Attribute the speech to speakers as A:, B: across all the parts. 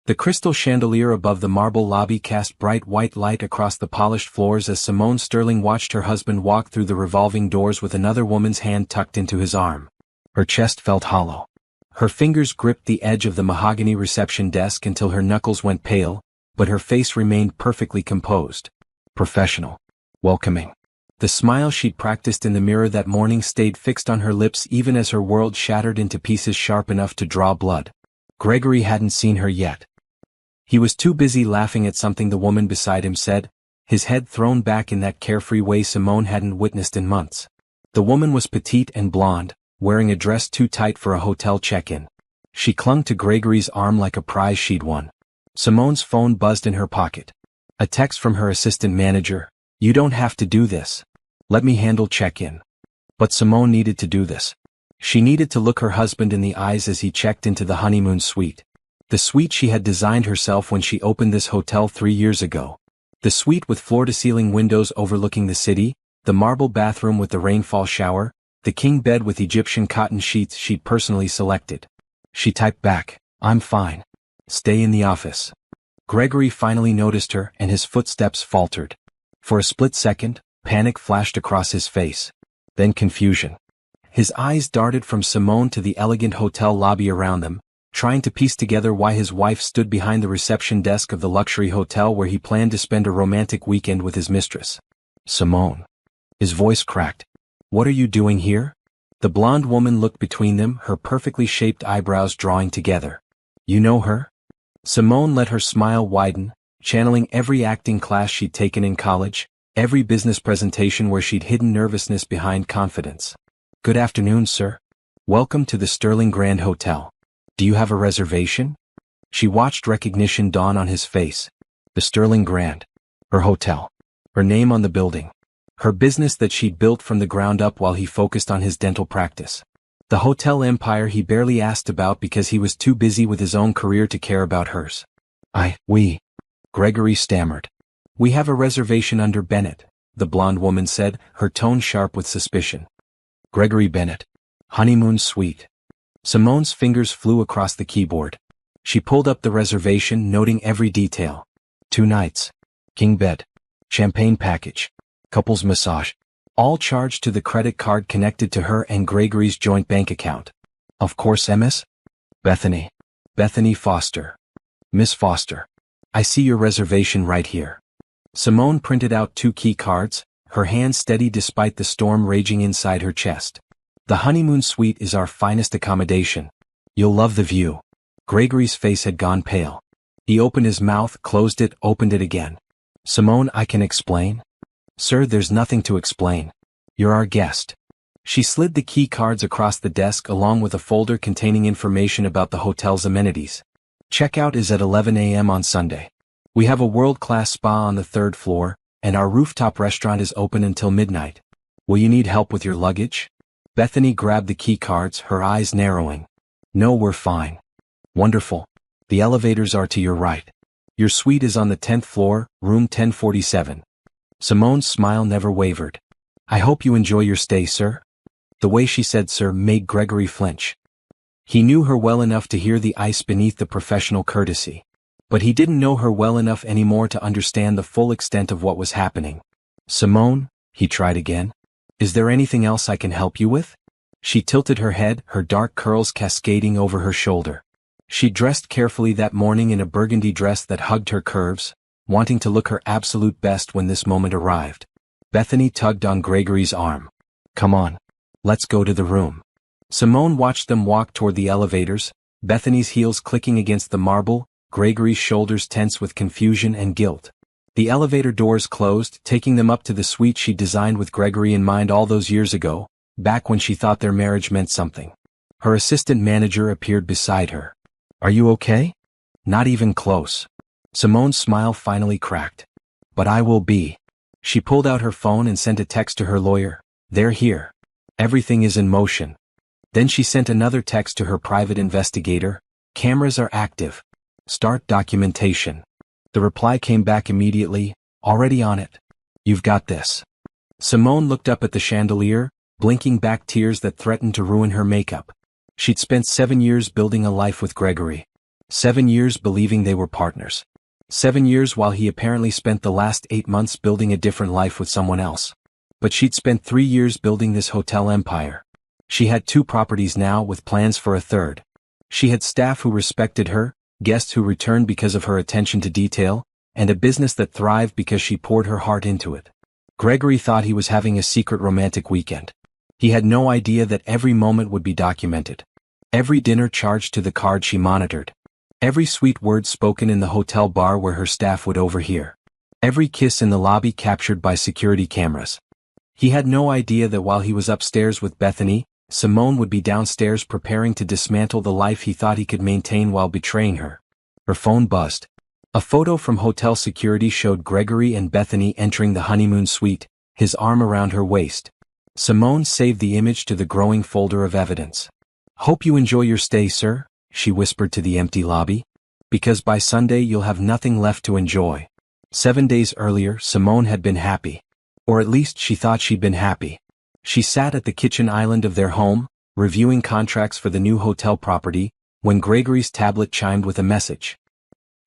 A: The crystal chandelier above the marble lobby cast bright white light across the polished floors as Simone Sterling watched her husband walk through the revolving doors with another woman's hand tucked into his arm. Her chest felt hollow. Her fingers gripped the edge of the mahogany reception desk until her knuckles went pale, but her face remained perfectly composed. Professional. Welcoming. The smile she'd practiced in the mirror that morning stayed fixed on her lips even as her world shattered into pieces sharp enough to draw blood. Gregory hadn't seen her yet. He was too busy laughing at something the woman beside him said, his head thrown back in that carefree way Simone hadn't witnessed in months. The woman was petite and blonde, wearing a dress too tight for a hotel check-in. She clung to Gregory's arm like a prize she'd won. Simone's phone buzzed in her pocket. A text from her assistant manager, "You don't have to do this. Let me handle check-in." But Simone needed to do this. She needed to look her husband in the eyes as he checked into the honeymoon suite. The suite she had designed herself when she opened this hotel 3 years ago. The suite with floor-to-ceiling windows overlooking the city, the marble bathroom with the rainfall shower, the king bed with Egyptian cotton sheets she'd personally selected. She typed back, "I'm fine. Stay in the office." Gregory finally noticed her and his footsteps faltered. For a split second, panic flashed across his face. Then confusion. His eyes darted from Simone to the elegant hotel lobby around them, trying to piece together why his wife stood behind the reception desk of the luxury hotel where he planned to spend a romantic weekend with his mistress. "Simone." His voice cracked. "What are you doing here?" The blonde woman looked between them, her perfectly shaped eyebrows drawing together. "You know her?" Simone let her smile widen, channeling every acting class she'd taken in college, every business presentation where she'd hidden nervousness behind confidence. "Good afternoon, sir. Welcome to the Sterling Grand Hotel. Do you have a reservation?" She watched recognition dawn on his face. The Sterling Grand. Her hotel. Her name on the building. Her business that she'd built from the ground up while he focused on his dental practice. The hotel empire he barely asked about because he was too busy with his own career to care about hers. We. Gregory stammered. "We have a reservation under Bennett," the blonde woman said, her tone sharp with suspicion. Gregory Bennett. Honeymoon suite. Simone's fingers flew across the keyboard. She pulled up the reservation, noting every detail. 2 nights. King bed. Champagne package. Couples massage. All charged to the credit card connected to her and Gregory's joint bank account. Of course Ms. Bethany. Bethany Foster. Miss Foster. I see your reservation right here. Simone printed out 2 key cards, her hand steady despite the storm raging inside her chest. "The honeymoon suite is our finest accommodation. You'll love the view." Gregory's face had gone pale. He opened his mouth, closed it, opened it again. "Simone, I can explain?" "Sir, there's nothing to explain. You're our guest." She slid the key cards across the desk along with a folder containing information about the hotel's amenities. "Checkout is at 11 a.m. on Sunday. We have a world-class spa on the 3rd floor, and our rooftop restaurant is open until midnight. Will you need help with your luggage?" Bethany grabbed the key cards, her eyes narrowing. "No, we're fine." "Wonderful. The elevators are to your right. Your suite is on the 10th floor, room 1047. Simone's smile never wavered. "I hope you enjoy your stay, sir." The way she said "sir" made Gregory flinch. He knew her well enough to hear the ice beneath the professional courtesy. But he didn't know her well enough anymore to understand the full extent of what was happening. "Simone," he tried again. "Is there anything else I can help you with?" She tilted her head, her dark curls cascading over her shoulder. She dressed carefully that morning in a burgundy dress that hugged her curves, wanting to look her absolute best when this moment arrived. Bethany tugged on Gregory's arm. "Come on. Let's go to the room." Simone watched them walk toward the elevators, Bethany's heels clicking against the marble, Gregory's shoulders tense with confusion and guilt. The elevator doors closed, taking them up to the suite she designed with Gregory in mind all those years ago, back when she thought their marriage meant something. Her assistant manager appeared beside her. "Are you okay?" "Not even close." Simone's smile finally cracked. "But I will be." She pulled out her phone and sent a text to her lawyer. "They're here. Everything is in motion." Then she sent another text to her private investigator. "Cameras are active. Start documentation." The reply came back immediately. "Already on it. You've got this." Simone looked up at the chandelier, blinking back tears that threatened to ruin her makeup. She'd spent 7 years building a life with Gregory. 7 years believing they were partners. 7 years while he apparently spent the last 8 months building a different life with someone else. But she'd spent 3 years building this hotel empire. She had 2 properties now with plans for a third. She had staff who respected her, guests who returned because of her attention to detail, and a business that thrived because she poured her heart into it. Gregory thought he was having a secret romantic weekend. He had no idea that every moment would be documented. Every dinner charged to the card she monitored. Every sweet word spoken in the hotel bar where her staff would overhear. Every kiss in the lobby captured by security cameras. He had no idea that while he was upstairs with Bethany, Simone would be downstairs preparing to dismantle the life he thought he could maintain while betraying her. Her phone buzzed. A photo from hotel security showed Gregory and Bethany entering the honeymoon suite, his arm around her waist. Simone saved the image to the growing folder of evidence. "Hope you enjoy your stay, sir," she whispered to the empty lobby. "Because by Sunday you'll have nothing left to enjoy." 7 days earlier, Simone had been happy. Or at least she thought she'd been happy. She sat at the kitchen island of their home, reviewing contracts for the new hotel property, when Gregory's tablet chimed with a message.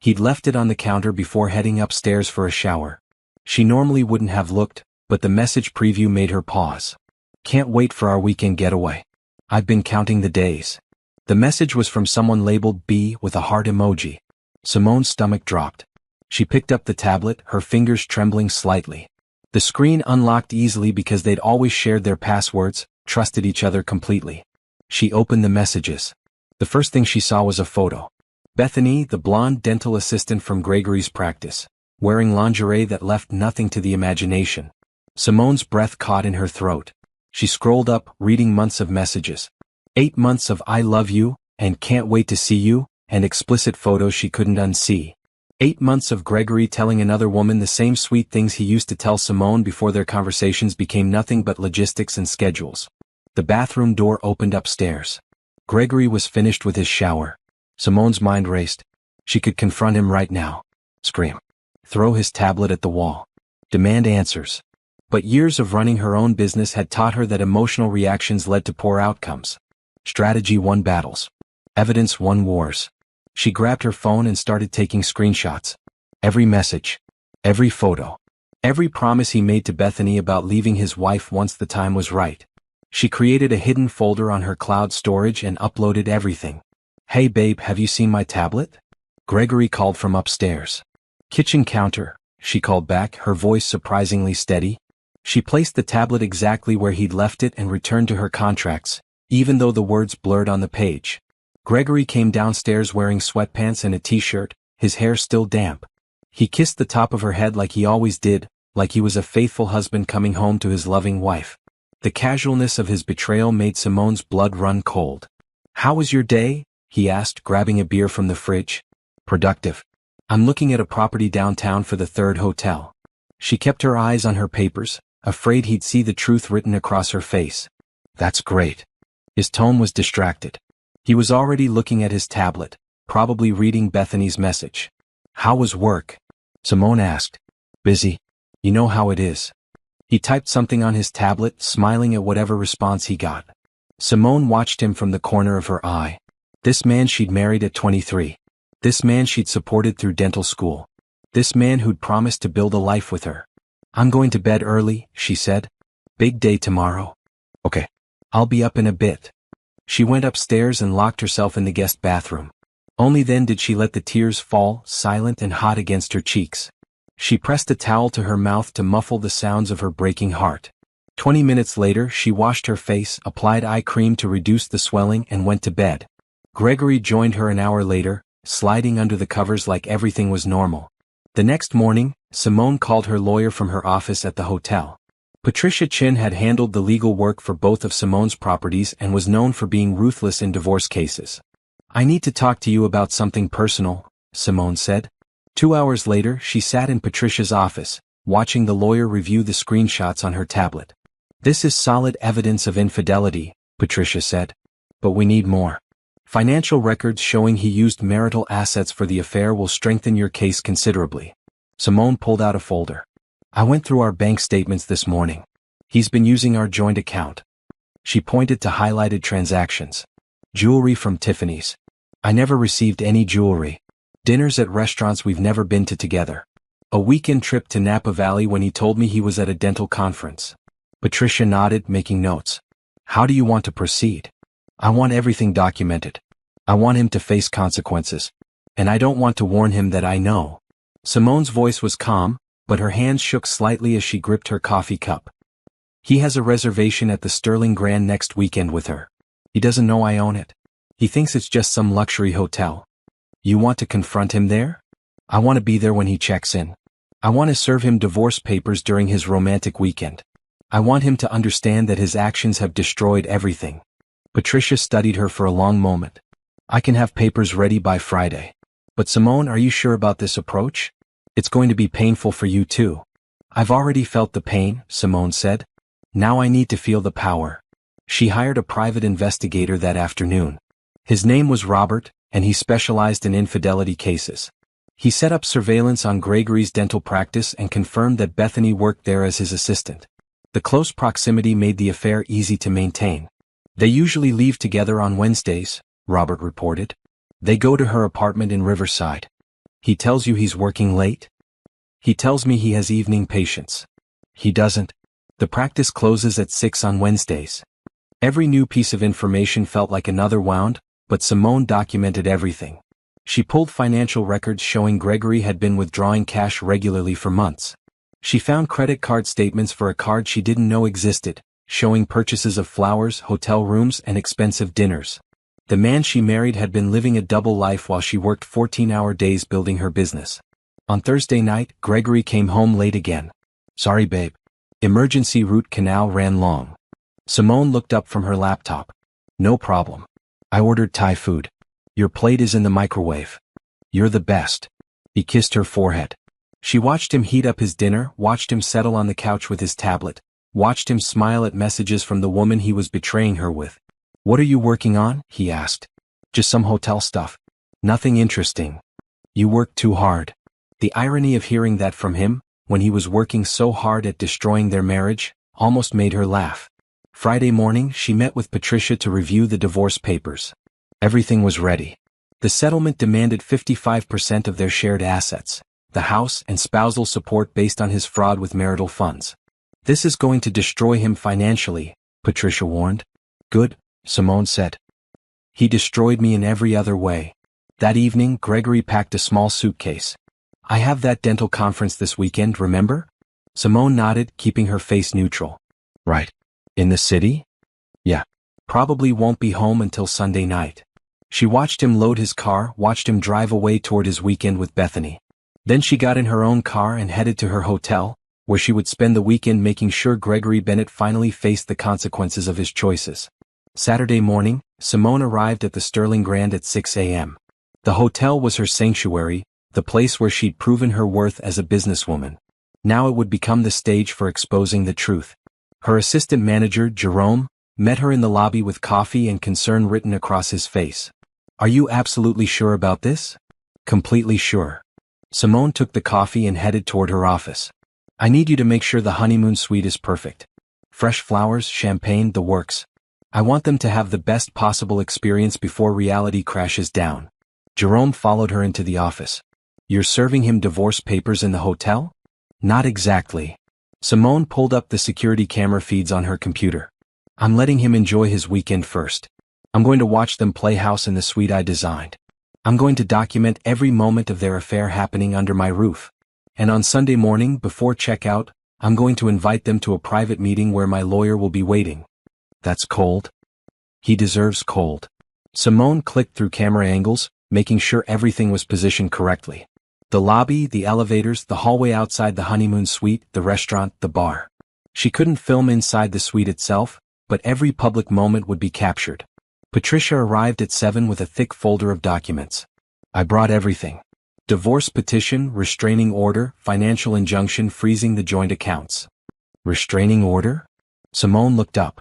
A: He'd left it on the counter before heading upstairs for a shower. She normally wouldn't have looked, but the message preview made her pause. "Can't wait for our weekend getaway. I've been counting the days." The message was from someone labeled B with a heart emoji. Simone's stomach dropped. She picked up the tablet, her fingers trembling slightly. The screen unlocked easily because they'd always shared their passwords, trusted each other completely. She opened the messages. The first thing she saw was a photo. Bethany, the blonde dental assistant from Gregory's practice, wearing lingerie that left nothing to the imagination. Simone's breath caught in her throat. She scrolled up, reading months of messages. 8 months of "I love you," and "can't wait to see you," and explicit photos she couldn't unsee. 8 months of Gregory telling another woman the same sweet things he used to tell Simone before their conversations became nothing but logistics and schedules. The bathroom door opened upstairs. Gregory was finished with his shower. Simone's mind raced. She could confront him right now. Scream. Throw his tablet at the wall. Demand answers. But years of running her own business had taught her that emotional reactions led to poor outcomes. Strategy won battles. Evidence won wars. She grabbed her phone and started taking screenshots. Every message. Every photo. Every promise he made to Bethany about leaving his wife once the time was right. She created a hidden folder on her cloud storage and uploaded everything. "Hey babe, have you seen my tablet?" Gregory called from upstairs. "Kitchen counter," she called back, her voice surprisingly steady. She placed the tablet exactly where he'd left it and returned to her contracts, even though the words blurred on the page. Gregory came downstairs wearing sweatpants and a t-shirt, his hair still damp. He kissed the top of her head like he always did, like he was a faithful husband coming home to his loving wife. The casualness of his betrayal made Simone's blood run cold. "How was your day?" he asked, grabbing a beer from the fridge. "Productive. I'm looking at a property downtown for the third hotel." She kept her eyes on her papers, afraid he'd see the truth written across her face. "That's great." His tone was distracted. He was already looking at his tablet, probably reading Bethany's message. "How was work?" Simone asked. "Busy. You know how it is." He typed something on his tablet, smiling at whatever response he got. Simone watched him from the corner of her eye. This man she'd married at 23. This man she'd supported through dental school. This man who'd promised to build a life with her. "I'm going to bed early," she said. "Big day tomorrow." "Okay. I'll be up in a bit." She went upstairs and locked herself in the guest bathroom. Only then did she let the tears fall, silent and hot against her cheeks. She pressed a towel to her mouth to muffle the sounds of her breaking heart. 20 minutes later, she washed her face, applied eye cream to reduce the swelling, and went to bed. Gregory joined her an hour later, sliding under the covers like everything was normal. The next morning, Simone called her lawyer from her office at the hotel. Patricia Chin had handled the legal work for both of Simone's properties and was known for being ruthless in divorce cases. "I need to talk to you about something personal," Simone said. 2 hours later, she sat in Patricia's office, watching the lawyer review the screenshots on her tablet. "This is solid evidence of infidelity," Patricia said. "But we need more. Financial records showing he used marital assets for the affair will strengthen your case considerably." Simone pulled out a folder. "I went through our bank statements this morning. He's been using our joint account." She pointed to highlighted transactions. "Jewelry from Tiffany's. I never received any jewelry. Dinners at restaurants we've never been to together. A weekend trip to Napa Valley when he told me he was at a dental conference. Patricia nodded, making notes. How do you want to proceed? I want everything documented. I want him to face consequences. And I don't want to warn him that I know. Simone's voice was calm, but her hands shook slightly as she gripped her coffee cup. He has a reservation at the Sterling Grand next weekend with her. He doesn't know I own it. He thinks it's just some luxury hotel. You want to confront him there? I want to be there when he checks in. I want to serve him divorce papers during his romantic weekend. I want him to understand that his actions have destroyed everything. Patricia studied her for a long moment. I can have papers ready by Friday. But Simone, are you sure about this approach? It's going to be painful for you too. I've already felt the pain, Simone said. Now I need to feel the power. She hired a private investigator that afternoon. His name was Robert, and he specialized in infidelity cases. He set up surveillance on Gregory's dental practice and confirmed that Bethany worked there as his assistant. The close proximity made the affair easy to maintain. They usually leave together on Wednesdays, Robert reported. They go to her apartment in Riverside. He tells you he's working late? He tells me he has evening patients. He doesn't. The practice closes at 6 on Wednesdays. Every new piece of information felt like another wound, but Simone documented everything. She pulled financial records showing Gregory had been withdrawing cash regularly for months. She found credit card statements for a card she didn't know existed, showing purchases of flowers, hotel rooms, and expensive dinners. The man she married had been living a double life while she worked 14-hour days building her business. On Thursday night, Gregory came home late again. Sorry, babe. Emergency root canal ran long. Simone looked up from her laptop. No problem. I ordered Thai food. Your plate is in the microwave. You're the best. He kissed her forehead. She watched him heat up his dinner, watched him settle on the couch with his tablet, watched him smile at messages from the woman he was betraying her with. What are you working on? He asked. Just some hotel stuff. Nothing interesting. You work too hard. The irony of hearing that from him, when he was working so hard at destroying their marriage, almost made her laugh. Friday morning, she met with Patricia to review the divorce papers. Everything was ready. The settlement demanded 55% of their shared assets, the house and spousal support based on his fraud with marital funds. This is going to destroy him financially, Patricia warned. Good, Simone said. He destroyed me in every other way. That evening, Gregory packed a small suitcase. I have that dental conference this weekend, remember? Simone nodded, keeping her face neutral. Right. In the city? Yeah. Probably won't be home until Sunday night. She watched him load his car, watched him drive away toward his weekend with Bethany. Then she got in her own car and headed to her hotel, where she would spend the weekend making sure Gregory Bennett finally faced the consequences of his choices. Saturday morning, Simone arrived at the Sterling Grand at 6 a.m. The hotel was her sanctuary, the place where she'd proven her worth as a businesswoman. Now it would become the stage for exposing the truth. Her assistant manager, Jerome, met her in the lobby with coffee and concern written across his face. Are you absolutely sure about this? Completely sure. Simone took the coffee and headed toward her office. I need you to make sure the honeymoon suite is perfect. Fresh flowers, champagne, the works. I want them to have the best possible experience before reality crashes down. Jerome followed her into the office. You're serving him divorce papers in the hotel? Not exactly. Simone pulled up the security camera feeds on her computer. I'm letting him enjoy his weekend first. I'm going to watch them play house in the suite I designed. I'm going to document every moment of their affair happening under my roof. And on Sunday morning, before checkout, I'm going to invite them to a private meeting where my lawyer will be waiting. That's cold. He deserves cold. Simone clicked through camera angles, making sure everything was positioned correctly. The lobby, the elevators, the hallway outside the honeymoon suite, the restaurant, the bar. She couldn't film inside the suite itself, but every public moment would be captured. Patricia arrived at 7 with a thick folder of documents. I brought everything. Divorce petition, restraining order, financial injunction freezing the joint accounts. Restraining order? Simone looked up.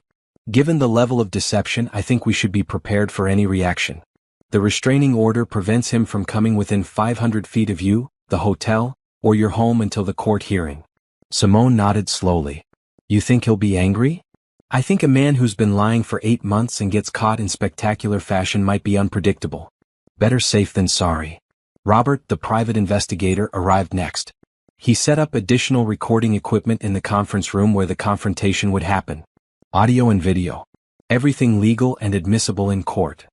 A: Given the level of deception, I think we should be prepared for any reaction. The restraining order prevents him from coming within 500 feet of you, the hotel, or your home until the court hearing. Simone nodded slowly. You think he'll be angry? I think a man who's been lying for 8 months and gets caught in spectacular fashion might be unpredictable. Better safe than sorry. Robert, the private investigator, arrived next. He set up additional recording equipment in the conference room where the confrontation would happen. Audio and video. Everything legal and admissible in court.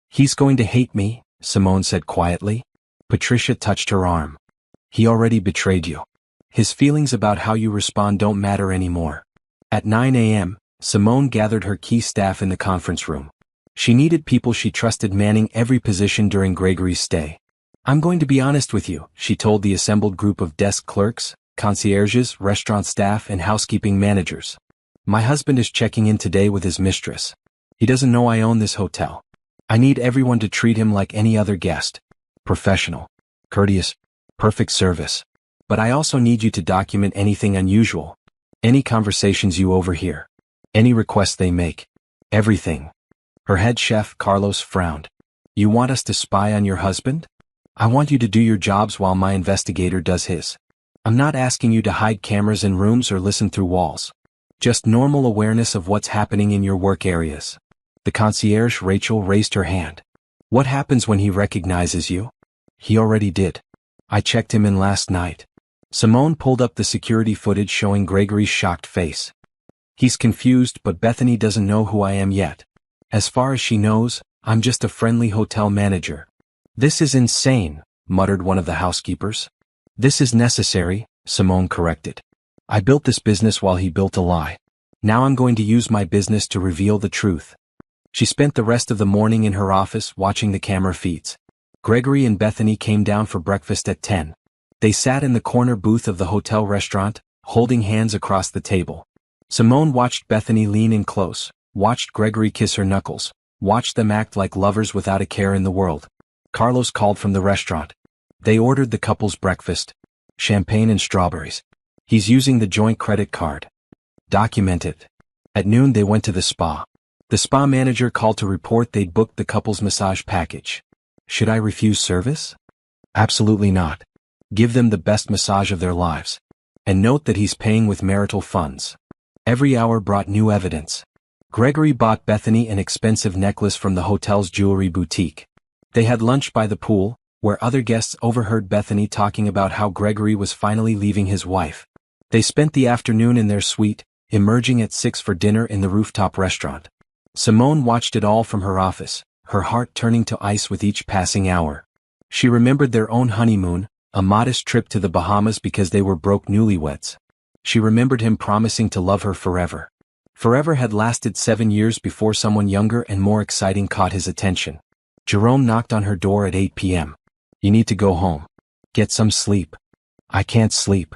A: He's going to hate me, Simone said quietly. Patricia touched her arm. He already betrayed you. His feelings about how you respond don't matter anymore. At 9 a.m., Simone gathered her key staff in the conference room. She needed people she trusted manning every position during Gregory's stay. I'm going to be honest with you, she told the assembled group of desk clerks, concierges, restaurant staff, and housekeeping managers. My husband is checking in today with his mistress. He doesn't know I own this hotel. I need everyone to treat him like any other guest. Professional, courteous, perfect service. But I also need you to document anything unusual. Any conversations you overhear. Any requests they make. Everything. Her head chef, Carlos, frowned. You want us to spy on your husband? I want you to do your jobs while my investigator does his. I'm not asking you to hide cameras in rooms or listen through walls. Just normal awareness of what's happening in your work areas. The concierge, Rachel, raised her hand. What happens when he recognizes you? He already did. I checked him in last night. Simone pulled up the security footage showing Gregory's shocked face. He's confused, but Bethany doesn't know who I am yet. As far as she knows, I'm just a friendly hotel manager. This is insane, muttered one of the housekeepers. This is necessary, Simone corrected. I built this business while he built a lie. Now I'm going to use my business to reveal the truth. She spent the rest of the morning in her office watching the camera feeds. Gregory and Bethany came down for breakfast at 10. They sat in the corner booth of the hotel restaurant, holding hands across the table. Simone watched Bethany lean in close, watched Gregory kiss her knuckles, watched them act like lovers without a care in the world. Carlos called from the restaurant. They ordered the couple's breakfast. Champagne and strawberries. He's using the joint credit card. Document it. At noon they went to the spa. The spa manager called to report they'd booked the couple's massage package. Should I refuse service? Absolutely not. Give them the best massage of their lives. And note that he's paying with marital funds. Every hour brought new evidence. Gregory bought Bethany an expensive necklace from the hotel's jewelry boutique. They had lunch by the pool, where other guests overheard Bethany talking about how Gregory was finally leaving his wife. They spent the afternoon in their suite, emerging at 6 for dinner in the rooftop restaurant. Simone watched it all from her office, her heart turning to ice with each passing hour. She remembered their own honeymoon, a modest trip to the Bahamas because they were broke newlyweds. She remembered him promising to love her forever. Forever had lasted 7 years before someone younger and more exciting caught his attention. Jerome knocked on her door at 8 p.m. You need to go home. Get some sleep. I can't sleep.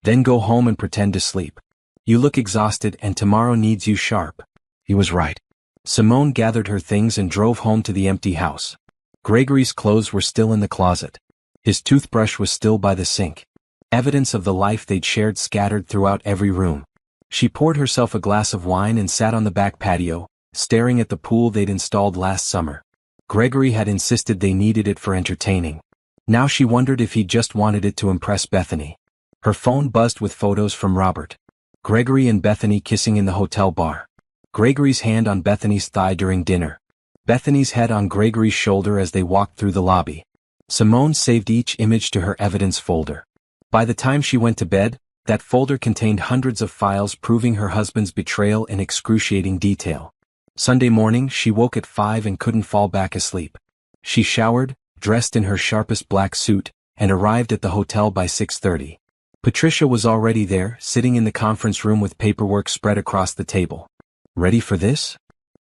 A: Then go home and pretend to sleep. You look exhausted and tomorrow needs you sharp. He was right. Simone gathered her things and drove home to the empty house. Gregory's clothes were still in the closet. His toothbrush was still by the sink. Evidence of the life they'd shared scattered throughout every room. She poured herself a glass of wine and sat on the back patio, staring at the pool they'd installed last summer. Gregory had insisted they needed it for entertaining. Now she wondered if he just wanted it to impress Bethany. Her phone buzzed with photos from Robert. Gregory and Bethany kissing in the hotel bar. Gregory's hand on Bethany's thigh during dinner. Bethany's head on Gregory's shoulder as they walked through the lobby. Simone saved each image to her evidence folder. By the time she went to bed, that folder contained hundreds of files proving her husband's betrayal in excruciating detail. Sunday morning she woke at 5 and couldn't fall back asleep. She showered, dressed in her sharpest black suit, and arrived at the hotel by 6:30. Patricia was already there, sitting in the conference room with paperwork spread across the table. Ready for this?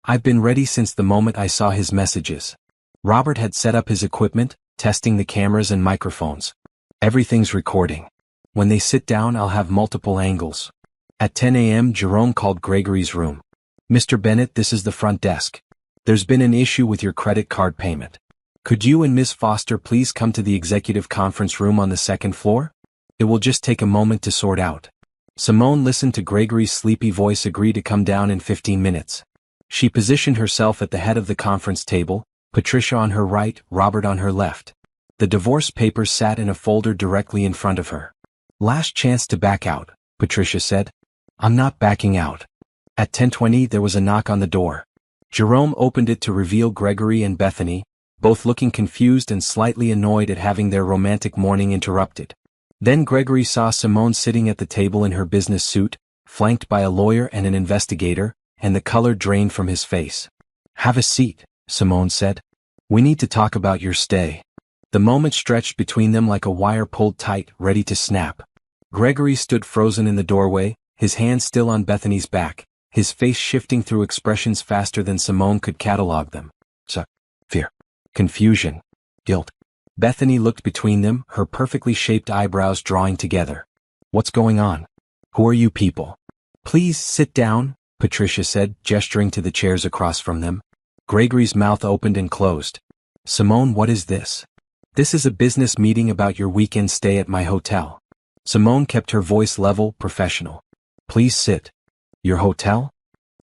A: I've been ready since the moment I saw his messages. Robert had set up his equipment, testing the cameras and microphones. Everything's recording. When they sit down I'll have multiple angles. At 10 a.m. Jerome called Gregory's room. Mr. Bennett, this is the front desk. There's been an issue with your credit card payment. Could you and Miss Foster please come to the executive conference room on the second floor? It will just take a moment to sort out. Simone listened to Gregory's sleepy voice agree to come down in 15 minutes. She positioned herself at the head of the conference table, Patricia on her right, Robert on her left. The divorce papers sat in a folder directly in front of her. Last chance to back out, Patricia said. I'm not backing out. At 10:20 there was a knock on the door. Jerome opened it to reveal Gregory and Bethany, both looking confused and slightly annoyed at having their romantic morning interrupted. Then Gregory saw Simone sitting at the table in her business suit, flanked by a lawyer and an investigator, and the color drained from his face. "Have a seat," Simone said. "We need to talk about your stay." The moment stretched between them like a wire pulled tight, ready to snap. Gregory stood frozen in the doorway, his hands still on Bethany's back, his face shifting through expressions faster than Simone could catalog them. Fear, confusion, guilt. Bethany looked between them, her perfectly shaped eyebrows drawing together. "What's going on? Who are you people?" "Please sit down," Patricia said, gesturing to the chairs across from them. Gregory's mouth opened and closed. "Simone, what is this?" "This is a business meeting about your weekend stay at my hotel." Simone kept her voice level, professional. "Please sit." "Your hotel?"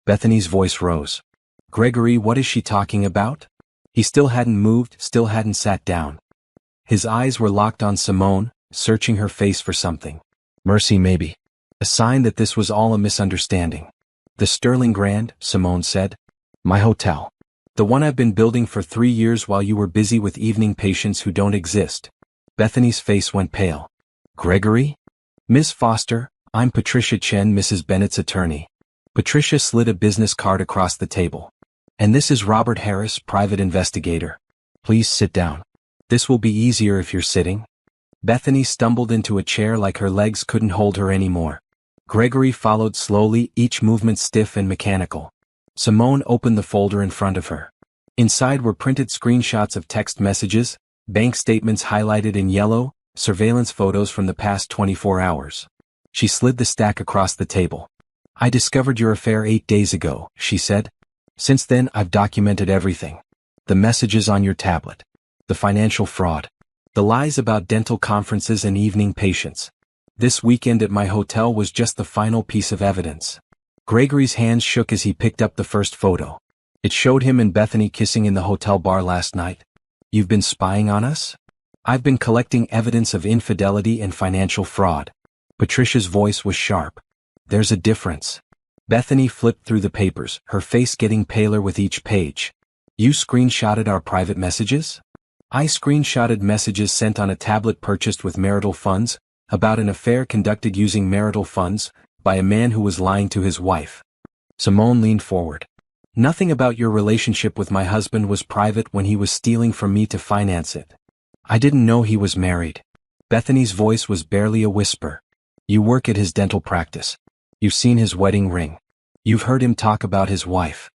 A: Bethany's voice rose. "Gregory, what is she talking about?" He still hadn't moved, still hadn't sat down. His eyes were locked on Simone, searching her face for something. Mercy, maybe. A sign that this was all a misunderstanding. "The Sterling Grand," Simone said. "My hotel. The one I've been building for 3 years while you were busy with evening patients who don't exist." Bethany's face went pale. "Gregory?" "Miss Foster, I'm Patricia Chen, Mrs. Bennett's attorney." Patricia slid a business card across the table. "And this is Robert Harris, private investigator. Please sit down. This will be easier if you're sitting." Bethany stumbled into a chair like her legs couldn't hold her anymore. Gregory followed slowly, each movement stiff and mechanical. Simone opened the folder in front of her. Inside were printed screenshots of text messages, bank statements highlighted in yellow, surveillance photos from the past 24 hours. She slid the stack across the table. "I discovered your affair 8 days ago," she said. "Since then I've documented everything. The messages on your tablet. The financial fraud. The lies about dental conferences and evening patients. This weekend at my hotel was just the final piece of evidence." Gregory's hands shook as he picked up the first photo. It showed him and Bethany kissing in the hotel bar last night. "You've been spying on us?" "I've been collecting evidence of infidelity and financial fraud." Patricia's voice was sharp. "There's a difference." Bethany flipped through the papers, her face getting paler with each page. "You screenshotted our private messages?" "I screenshotted messages sent on a tablet purchased with marital funds, about an affair conducted using marital funds, by a man who was lying to his wife." Simone leaned forward. "Nothing about your relationship with my husband was private when he was stealing from me to finance it. I didn't know he was married." Bethany's voice was barely a whisper. "You work at his dental practice. You've seen his wedding ring. You've heard him talk about his wife."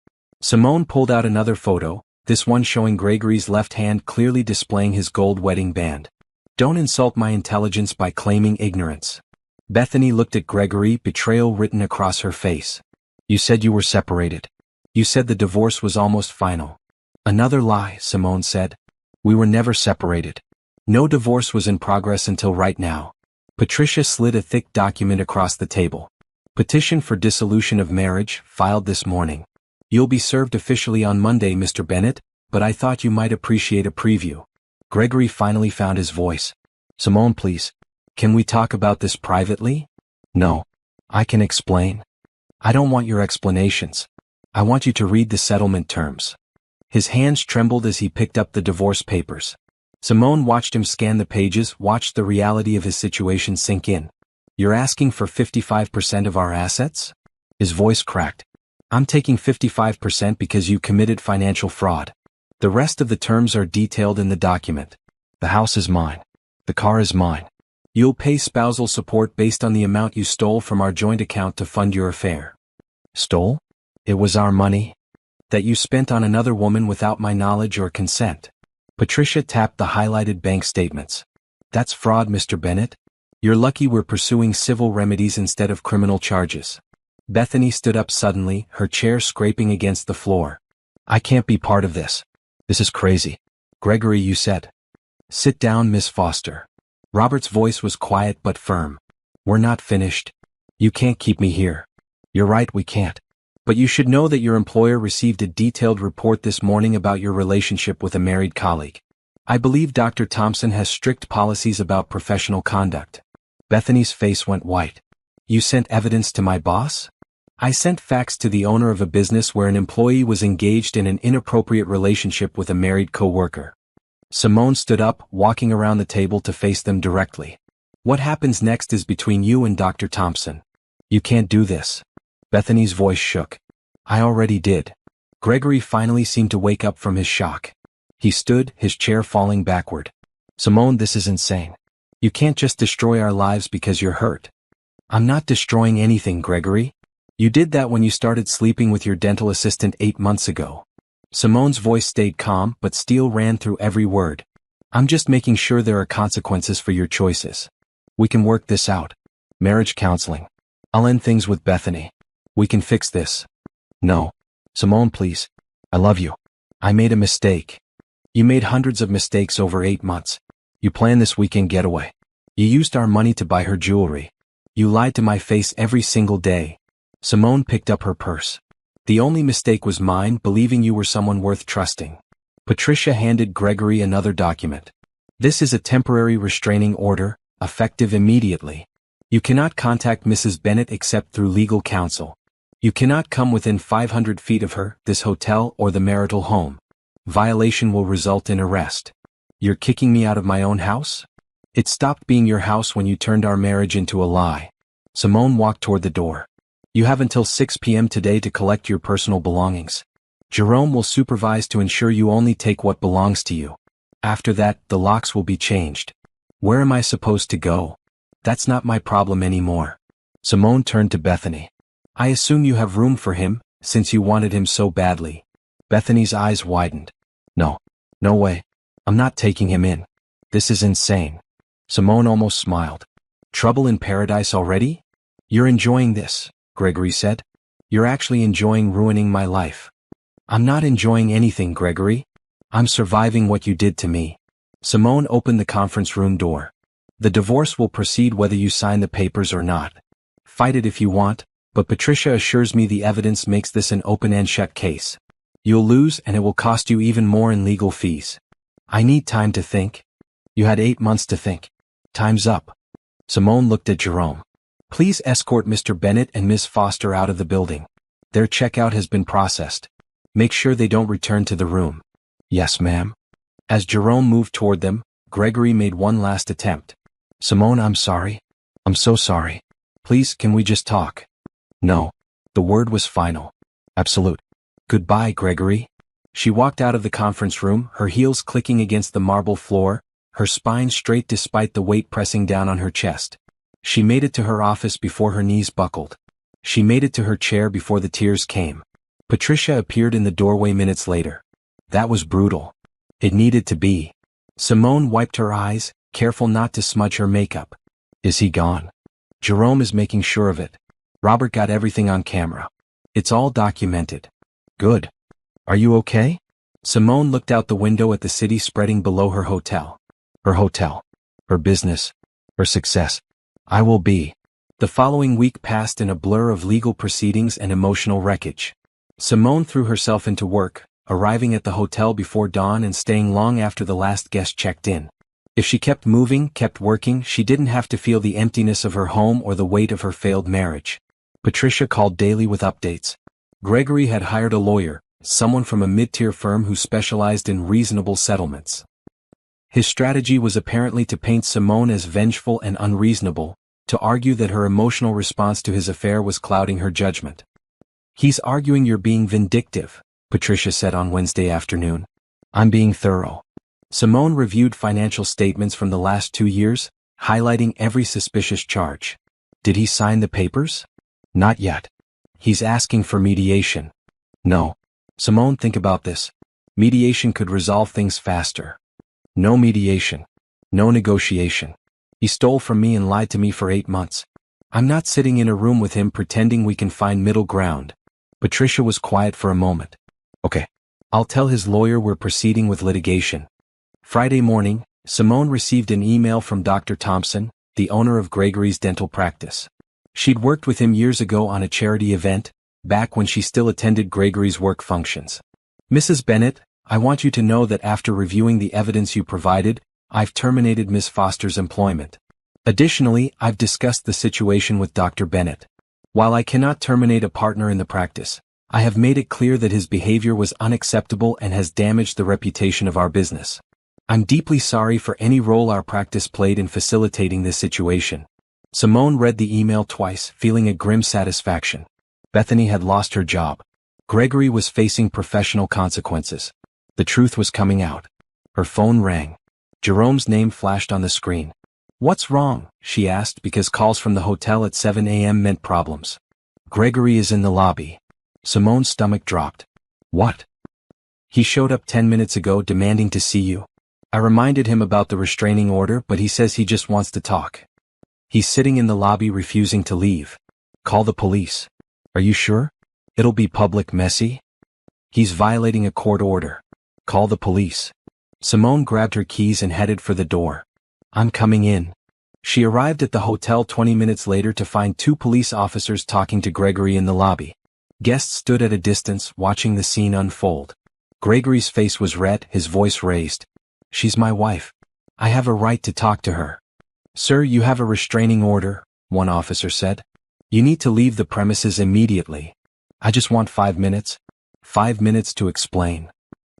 A: Simone pulled out another photo, this one showing Gregory's left hand clearly displaying his gold wedding band. "Don't insult my intelligence by claiming ignorance." Bethany looked at Gregory, betrayal written across her face. "You said you were separated. You said the divorce was almost final." "Another lie," Simone said. "We were never separated. No divorce was in progress until right now." Patricia slid a thick document across the table. "Petition for dissolution of marriage, filed this morning. You'll be served officially on Monday, Mr. Bennett, but I thought you might appreciate a preview." Gregory finally found his voice. "Simone, please. Can we talk about this privately?" "No. I can explain." "I don't want your explanations. I want you to read the settlement terms." His hands trembled as he picked up the divorce papers. Simone watched him scan the pages, watched the reality of his situation sink in. "You're asking for 55% of our assets?" His voice cracked. "I'm taking 55% because you committed financial fraud. The rest of the terms are detailed in the document. The house is mine. The car is mine. You'll pay spousal support based on the amount you stole from our joint account to fund your affair." "Stole? It was our money." "That you spent on another woman without my knowledge or consent." Patricia tapped the highlighted bank statements. "That's fraud, Mr. Bennett. You're lucky we're pursuing civil remedies instead of criminal charges." Bethany stood up suddenly, her chair scraping against the floor. "I can't be part of this. This is crazy." "Gregory, you said." "Sit down, Miss Foster." Robert's voice was quiet but firm. "We're not finished. You can't keep me here." "You're right, we can't. But you should know that your employer received a detailed report this morning about your relationship with a married colleague. I believe Dr. Thompson has strict policies about professional conduct." Bethany's face went white. "You sent evidence to my boss?" I sent facts to the owner of a business where an employee was engaged in an inappropriate relationship with a married co-worker. Simone stood up, walking around the table to face them directly. What happens next is between you and Dr. Thompson. You can't do this. Bethany's voice shook. I already did. Gregory finally seemed to wake up from his shock. He stood, his chair falling backward. Simone, this is insane. You can't just destroy our lives because you're hurt. I'm not destroying anything, Gregory. You did that when you started sleeping with your dental assistant 8 months ago. Simone's voice stayed calm, but steel ran through every word. I'm just making sure there are consequences for your choices. We can work this out. Marriage counseling. I'll end things with Bethany. We can fix this. No. Simone, please. I love you. I made a mistake. You made hundreds of mistakes over 8 months. You planned this weekend getaway. You used our money to buy her jewelry. You lied to my face every single day. Simone picked up her purse. The only mistake was mine, believing you were someone worth trusting. Patricia handed Gregory another document. This is a temporary restraining order, effective immediately. You cannot contact Mrs. Bennett except through legal counsel. You cannot come within 500 feet of her, this hotel, or the marital home. Violation will result in arrest. You're kicking me out of my own house? It stopped being your house when you turned our marriage into a lie. Simone walked toward the door. You have until 6 p.m. today to collect your personal belongings. Jerome will supervise to ensure you only take what belongs to you. After that, the locks will be changed. Where am I supposed to go? That's not my problem anymore. Simone turned to Bethany. I assume you have room for him, since you wanted him so badly. Bethany's eyes widened. No. No way. I'm not taking him in. This is insane. Simone almost smiled. Trouble in paradise already? You're enjoying this, Gregory said. You're actually enjoying ruining my life. I'm not enjoying anything, Gregory. I'm surviving what you did to me. Simone opened the conference room door. The divorce will proceed whether you sign the papers or not. Fight it if you want, but Patricia assures me the evidence makes this an open and shut case. You'll lose and it will cost you even more in legal fees. I need time to think. You had 8 months to think. Time's up. Simone looked at Jerome. Please escort Mr. Bennett and Miss Foster out of the building. Their checkout has been processed. Make sure they don't return to the room. Yes, ma'am. As Jerome moved toward them, Gregory made one last attempt. Simone, I'm sorry. I'm so sorry. Please, can we just talk? No. The word was final. Absolute. Goodbye, Gregory. She walked out of the conference room, her heels clicking against the marble floor, her spine straight despite the weight pressing down on her chest. She made it to her office before her knees buckled. She made it to her chair before the tears came. Patricia appeared in the doorway minutes later. That was brutal. It needed to be. Simone wiped her eyes, careful not to smudge her makeup. Is he gone? Jerome is making sure of it. Robert got everything on camera. It's all documented. Good. Are you okay? Simone looked out the window at the city spreading below her hotel. Her hotel. Her business. Her success. I will be. The following week passed in a blur of legal proceedings and emotional wreckage. Simone threw herself into work, arriving at the hotel before dawn and staying long after the last guest checked in. If she kept moving, kept working, she didn't have to feel the emptiness of her home or the weight of her failed marriage. Patricia called daily with updates. Gregory had hired a lawyer, someone from a mid-tier firm who specialized in reasonable settlements. His strategy was apparently to paint Simone as vengeful and unreasonable, to argue that her emotional response to his affair was clouding her judgment. He's arguing you're being vindictive, Patricia said on Wednesday afternoon. I'm being thorough. Simone reviewed financial statements from the last 2 years, highlighting every suspicious charge. Did he sign the papers? Not yet. He's asking for mediation. No. Simone, think about this. Mediation could resolve things faster. No mediation. No negotiation. He stole from me and lied to me for 8 months. I'm not sitting in a room with him pretending we can find middle ground. Patricia was quiet for a moment. Okay. I'll tell his lawyer we're proceeding with litigation. Friday morning, Simone received an email from Dr. Thompson, the owner of Gregory's dental practice. She'd worked with him years ago on a charity event, back when she still attended Gregory's work functions. Mrs. Bennett, I want you to know that after reviewing the evidence you provided, I've terminated Miss Foster's employment. Additionally, I've discussed the situation with Dr. Bennett. While I cannot terminate a partner in the practice, I have made it clear that his behavior was unacceptable and has damaged the reputation of our business. I'm deeply sorry for any role our practice played in facilitating this situation. Simone read the email twice, feeling a grim satisfaction. Bethany had lost her job. Gregory was facing professional consequences. The truth was coming out. Her phone rang. Jerome's name flashed on the screen. "What's wrong?" she asked, because calls from the hotel at 7 a.m. meant problems. "Gregory is in the lobby." Simone's stomach dropped. "What?" "He showed up 10 minutes ago demanding to see you. I reminded him about the restraining order, but he says he just wants to talk. He's sitting in the lobby refusing to leave. Call the police." "Are you sure? It'll be public messy?" "He's violating a court order. Call the police." Simone grabbed her keys and headed for the door. "I'm coming in." She arrived at the hotel 20 minutes later to find 2 police officers talking to Gregory in the lobby. Guests stood at a distance, watching the scene unfold. Gregory's face was red, his voice raised. "She's my wife. I have a right to talk to her." "Sir, you have a restraining order," one officer said. "You need to leave the premises immediately." "I just want 5 minutes." 5 minutes to explain."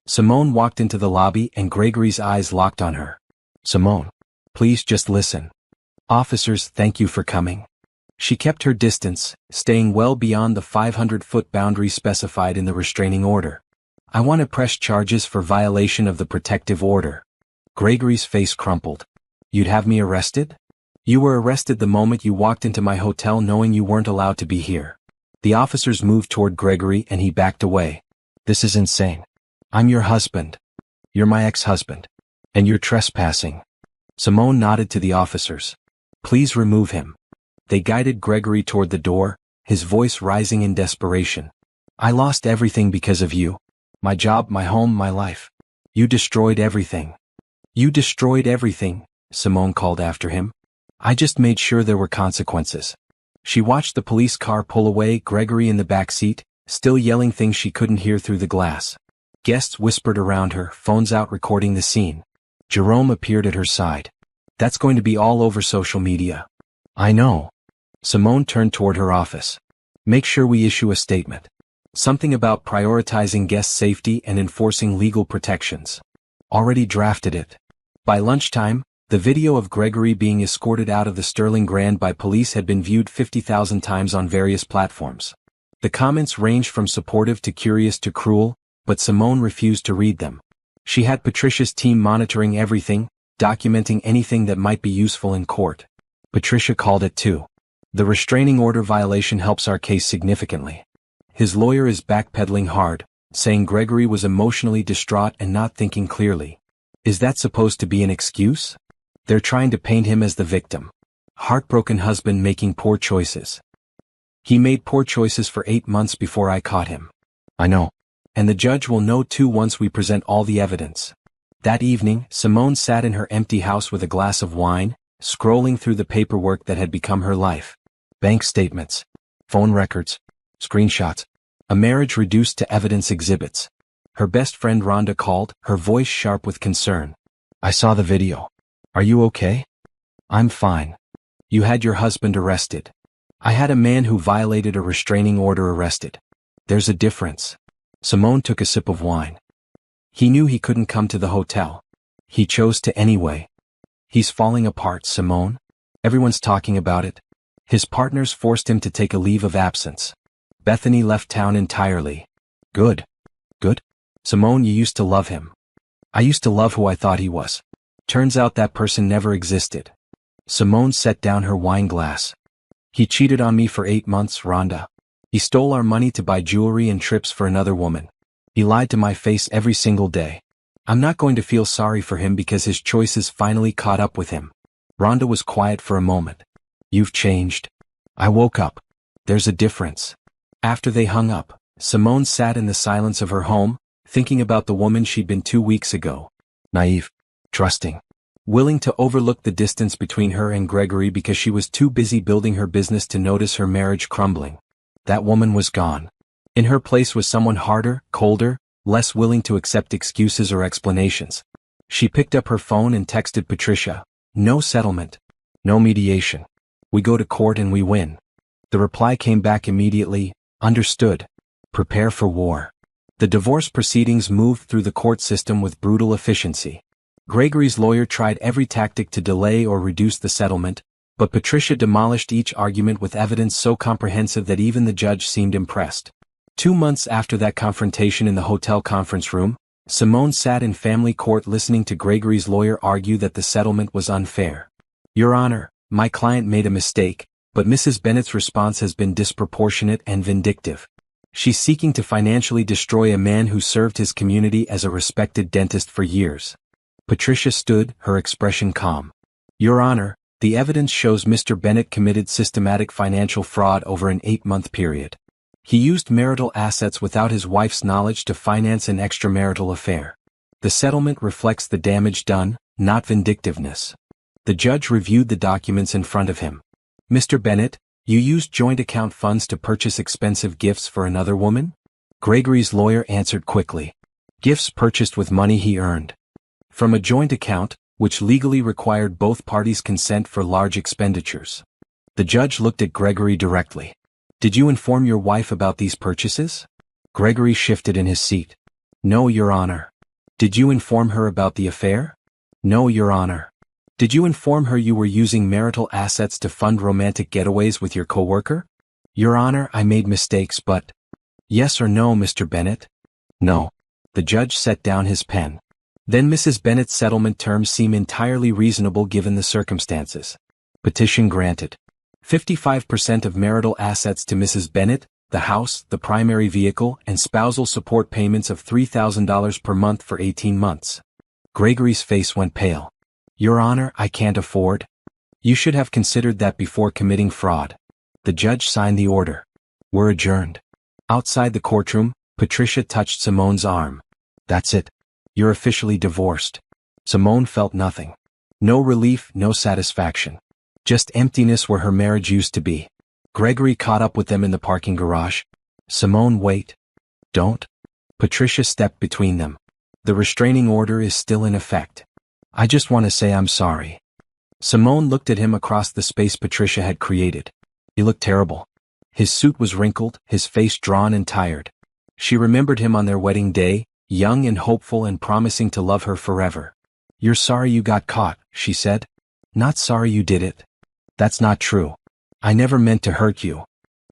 A: Simone walked into the lobby and Gregory's eyes locked on her. "Simone, please just listen." "Officers, thank you for coming." She kept her distance, staying well beyond the 500-foot boundary specified in the restraining order. "I want to press charges for violation of the protective order." Gregory's face crumpled. "You'd have me arrested?" "You were arrested the moment you walked into my hotel knowing you weren't allowed to be here." The officers moved toward Gregory and he backed away. "This is insane. I'm your husband. You're my ex-husband. And you're trespassing." Simone nodded to the officers. "Please remove him." They guided Gregory toward the door, his voice rising in desperation. "I lost everything because of you. My job, my home, my life. You destroyed everything." "You destroyed everything," Simone called after him. "I just made sure there were consequences." She watched the police car pull away, Gregory in the back seat, still yelling things she couldn't hear through the glass. Guests whispered around her, phones out recording the scene. Jerome appeared at her side. "That's going to be all over social media." "I know." Simone turned toward her office. "Make sure we issue a statement. Something about prioritizing guest safety and enforcing legal protections." "Already drafted it." By lunchtime, the video of Gregory being escorted out of the Sterling Grand by police had been viewed 50,000 times on various platforms. The comments ranged from supportive to curious to cruel, but Simone refused to read them. She had Patricia's team monitoring everything, documenting anything that might be useful in court. Patricia called it too. "The restraining order violation helps our case significantly." His lawyer is backpedaling hard, saying Gregory was emotionally distraught and not thinking clearly. Is that supposed to be an excuse? They're trying to paint him as the victim. Heartbroken husband making poor choices. "He made poor choices for 8 months before I caught him." "I know. And the judge will know too once we present all the evidence." That evening, Simone sat in her empty house with a glass of wine, scrolling through the paperwork that had become her life. Bank statements, phone records, screenshots, a marriage reduced to evidence exhibits. Her best friend Rhonda called, her voice sharp with concern. "I saw the video. Are you okay?" "I'm fine." "You had your husband arrested." "I had a man who violated a restraining order arrested." "There's a difference." Simone took a sip of wine. "He knew he couldn't come to the hotel. He chose to anyway." "He's falling apart, Simone. Everyone's talking about it." "His partners forced him to take a leave of absence." "Bethany left town entirely." "Good. Good." "Simone, you used to love him." "I used to love who I thought he was. Turns out that person never existed." Simone set down her wine glass. "He cheated on me for 8 months, Rhonda. He stole our money to buy jewelry and trips for another woman. He lied to my face every single day. I'm not going to feel sorry for him because his choices finally caught up with him." Rhonda was quiet for a moment. "You've changed." I woke up. "There's a difference." After they hung up, Simone sat in the silence of her home, thinking about the woman she'd been 2 weeks ago. Naive. Trusting. Willing to overlook the distance between her and Gregory because she was too busy building her business to notice her marriage crumbling. That woman was gone. In her place was someone harder, colder, less willing to accept excuses or explanations. She picked up her phone and texted Patricia. "No settlement. No mediation. We go to court and we win." The reply came back immediately, understood. Prepare for war. The divorce proceedings moved through the court system with brutal efficiency. Gregory's lawyer tried every tactic to delay or reduce the settlement, but Patricia demolished each argument with evidence so comprehensive that even the judge seemed impressed. 2 months after that confrontation in the hotel conference room, Simone sat in family court listening to Gregory's lawyer argue that the settlement was unfair. Your Honor, my client made a mistake, but Mrs. Bennett's response has been disproportionate and vindictive. She's seeking to financially destroy a man who served his community as a respected dentist for years. Patricia stood, her expression calm. Your Honor, the evidence shows Mr. Bennett committed systematic financial fraud over an 8-month period. He used marital assets without his wife's knowledge to finance an extramarital affair. The settlement reflects the damage done, not vindictiveness. The judge reviewed the documents in front of him. Mr. Bennett, you used joint account funds to purchase expensive gifts for another woman? Gregory's lawyer answered quickly. Gifts purchased with money he earned. From a joint account, which legally required both parties' consent for large expenditures. The judge looked at Gregory directly. Did you inform your wife about these purchases? Gregory shifted in his seat. No, Your Honor. Did you inform her about the affair? No, Your Honor. Did you inform her you were using marital assets to fund romantic getaways with your coworker? Your Honor, I made mistakes, but... Yes or no, Mr. Bennett? No. The judge set down his pen. Then Mrs. Bennett's settlement terms seem entirely reasonable given the circumstances. Petition granted. 55% of marital assets to Mrs. Bennett, the house, the primary vehicle, and spousal support payments of $3,000 per month for 18 months. Gregory's face went pale. Your Honor, I can't afford. You should have considered that before committing fraud. The judge signed the order. We're adjourned. Outside the courtroom, Patricia touched Simone's arm. That's it. You're officially divorced. Simone felt nothing. No relief, no satisfaction. Just emptiness where her marriage used to be. Gregory caught up with them in the parking garage. Simone, wait. Don't. Patricia stepped between them. The restraining order is still in effect. I just want to say I'm sorry. Simone looked at him across the space Patricia had created. He looked terrible. His suit was wrinkled, his face drawn and tired. She remembered him on their wedding day, young and hopeful and promising to love her forever. You're sorry you got caught, she said. Not sorry you did it. That's not true. I never meant to hurt you.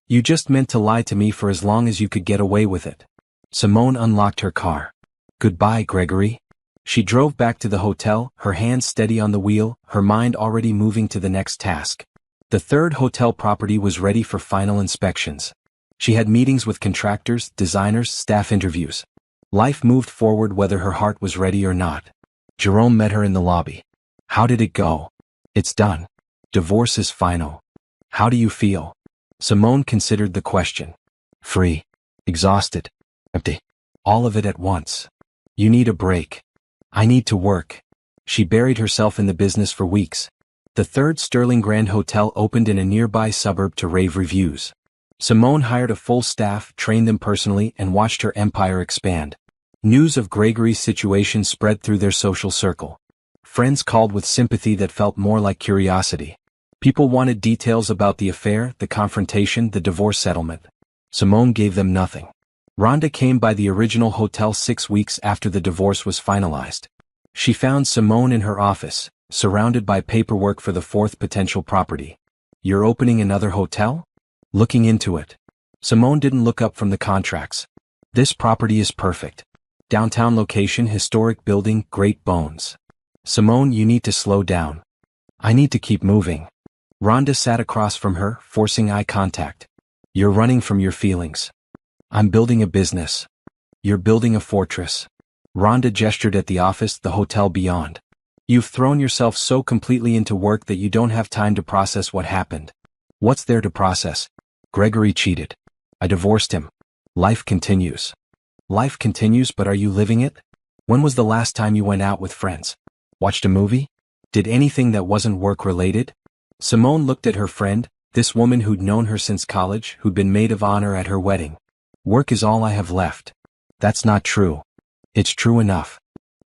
A: You just meant to lie to me for as long as you could get away with it. Simone unlocked her car. Goodbye, Gregory. She drove back to the hotel, her hands steady on the wheel, her mind already moving to the next task. The third hotel property was ready for final inspections. She had meetings with contractors, designers, staff interviews. Life moved forward whether her heart was ready or not. Jerome met her in the lobby. How did it go? It's done. Divorce is final. How do you feel? Simone considered the question. Free. Exhausted. Empty. All of it at once. You need a break. I need to work. She buried herself in the business for weeks. The third Sterling Grand Hotel opened in a nearby suburb to rave reviews. Simone hired a full staff, trained them personally, and watched her empire expand. News of Gregory's situation spread through their social circle. Friends called with sympathy that felt more like curiosity. People wanted details about the affair, the confrontation, the divorce settlement. Simone gave them nothing. Rhonda came by the original hotel 6 weeks after the divorce was finalized. She found Simone in her office, surrounded by paperwork for the fourth potential property. You're opening another hotel? Looking into it. Simone didn't look up from the contracts. This property is perfect. Downtown location, historic building, great bones. Simone, you need to slow down. I need to keep moving. Rhonda sat across from her, forcing eye contact. You're running from your feelings. I'm building a business. You're building a fortress. Rhonda gestured at the office, the hotel beyond. You've thrown yourself so completely into work that you don't have time to process what happened. What's there to process? Gregory cheated. I divorced him. Life continues. Life continues, but are you living it? When was the last time you went out with friends? Watched a movie? Did anything that wasn't work-related? Simone looked at her friend, this woman who'd known her since college, who'd been maid of honor at her wedding. Work is all I have left. That's not true. It's true enough.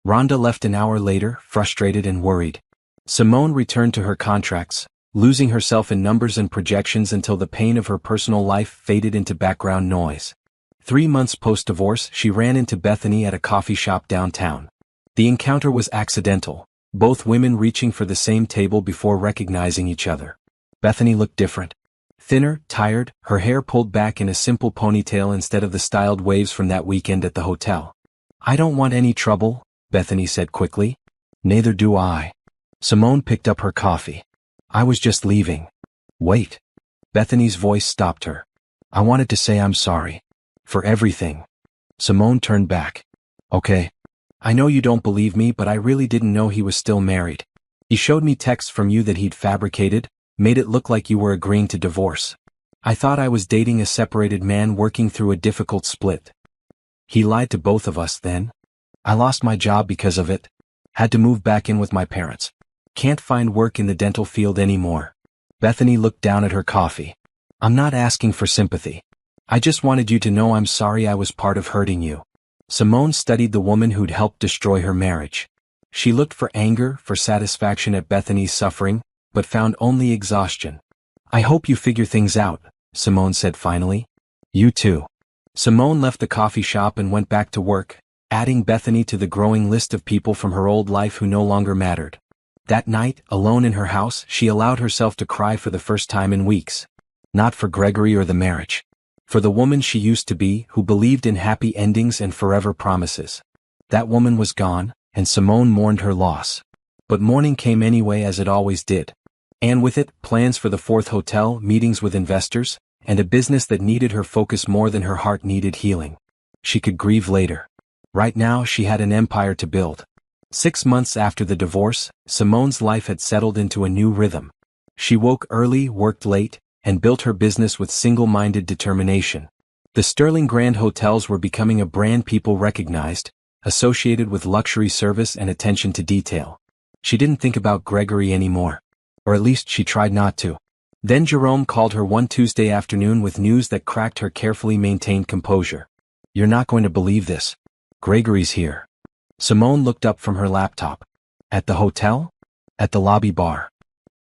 A: Rhonda left an hour later, frustrated and worried. Simone returned to her contracts. losing herself in numbers and projections until the pain of her personal life faded into background noise. 3 months post-divorce, she ran into Bethany at a coffee shop downtown. The encounter was accidental, both women reaching for the same table before recognizing each other. Bethany looked different. Thinner, tired, her hair pulled back in a simple ponytail instead of the styled waves from that weekend at the hotel. "I don't want any trouble," Bethany said quickly. "Neither do I." Simone picked up her coffee. "I was just leaving." "Wait." Bethany's voice stopped her. "I wanted to say I'm sorry. For everything." Simone turned back. "Okay. I know you don't believe me, but I really didn't know he was still married. He showed me texts from you that he'd fabricated, made it look like you were agreeing to divorce. I thought I was dating a separated man working through a difficult split. He lied to both of us then. I lost my job because of it. Had to move back in with my parents. Can't find work in the dental field anymore." Bethany looked down at her coffee. "I'm not asking for sympathy. I just wanted you to know I'm sorry I was part of hurting you." Simone studied the woman who'd helped destroy her marriage. She looked for anger, for satisfaction at Bethany's suffering, but found only exhaustion. "I hope you figure things out," Simone said finally. "You too." Simone left the coffee shop and went back to work, adding Bethany to the growing list of people from her old life who no longer mattered. That night, alone in her house, she allowed herself to cry for the first time in weeks. Not for Gregory or the marriage. For the woman she used to be, who believed in happy endings and forever promises. That woman was gone, and Simone mourned her loss. But mourning came anyway, as it always did. And with it, plans for the fourth hotel, meetings with investors, and a business that needed her focus more than her heart needed healing. She could grieve later. Right now, she had an empire to build. 6 months after the divorce, Simone's life had settled into a new rhythm. She woke early, worked late, and built her business with single-minded determination. The Sterling Grand hotels were becoming a brand people recognized, associated with luxury service and attention to detail. She didn't think about Gregory anymore. Or at least she tried not to. Then Jerome called her one Tuesday afternoon with news that cracked her carefully maintained composure. "You're not going to believe this. Gregory's here." Simone looked up from her laptop. "At the hotel?" "At the lobby bar.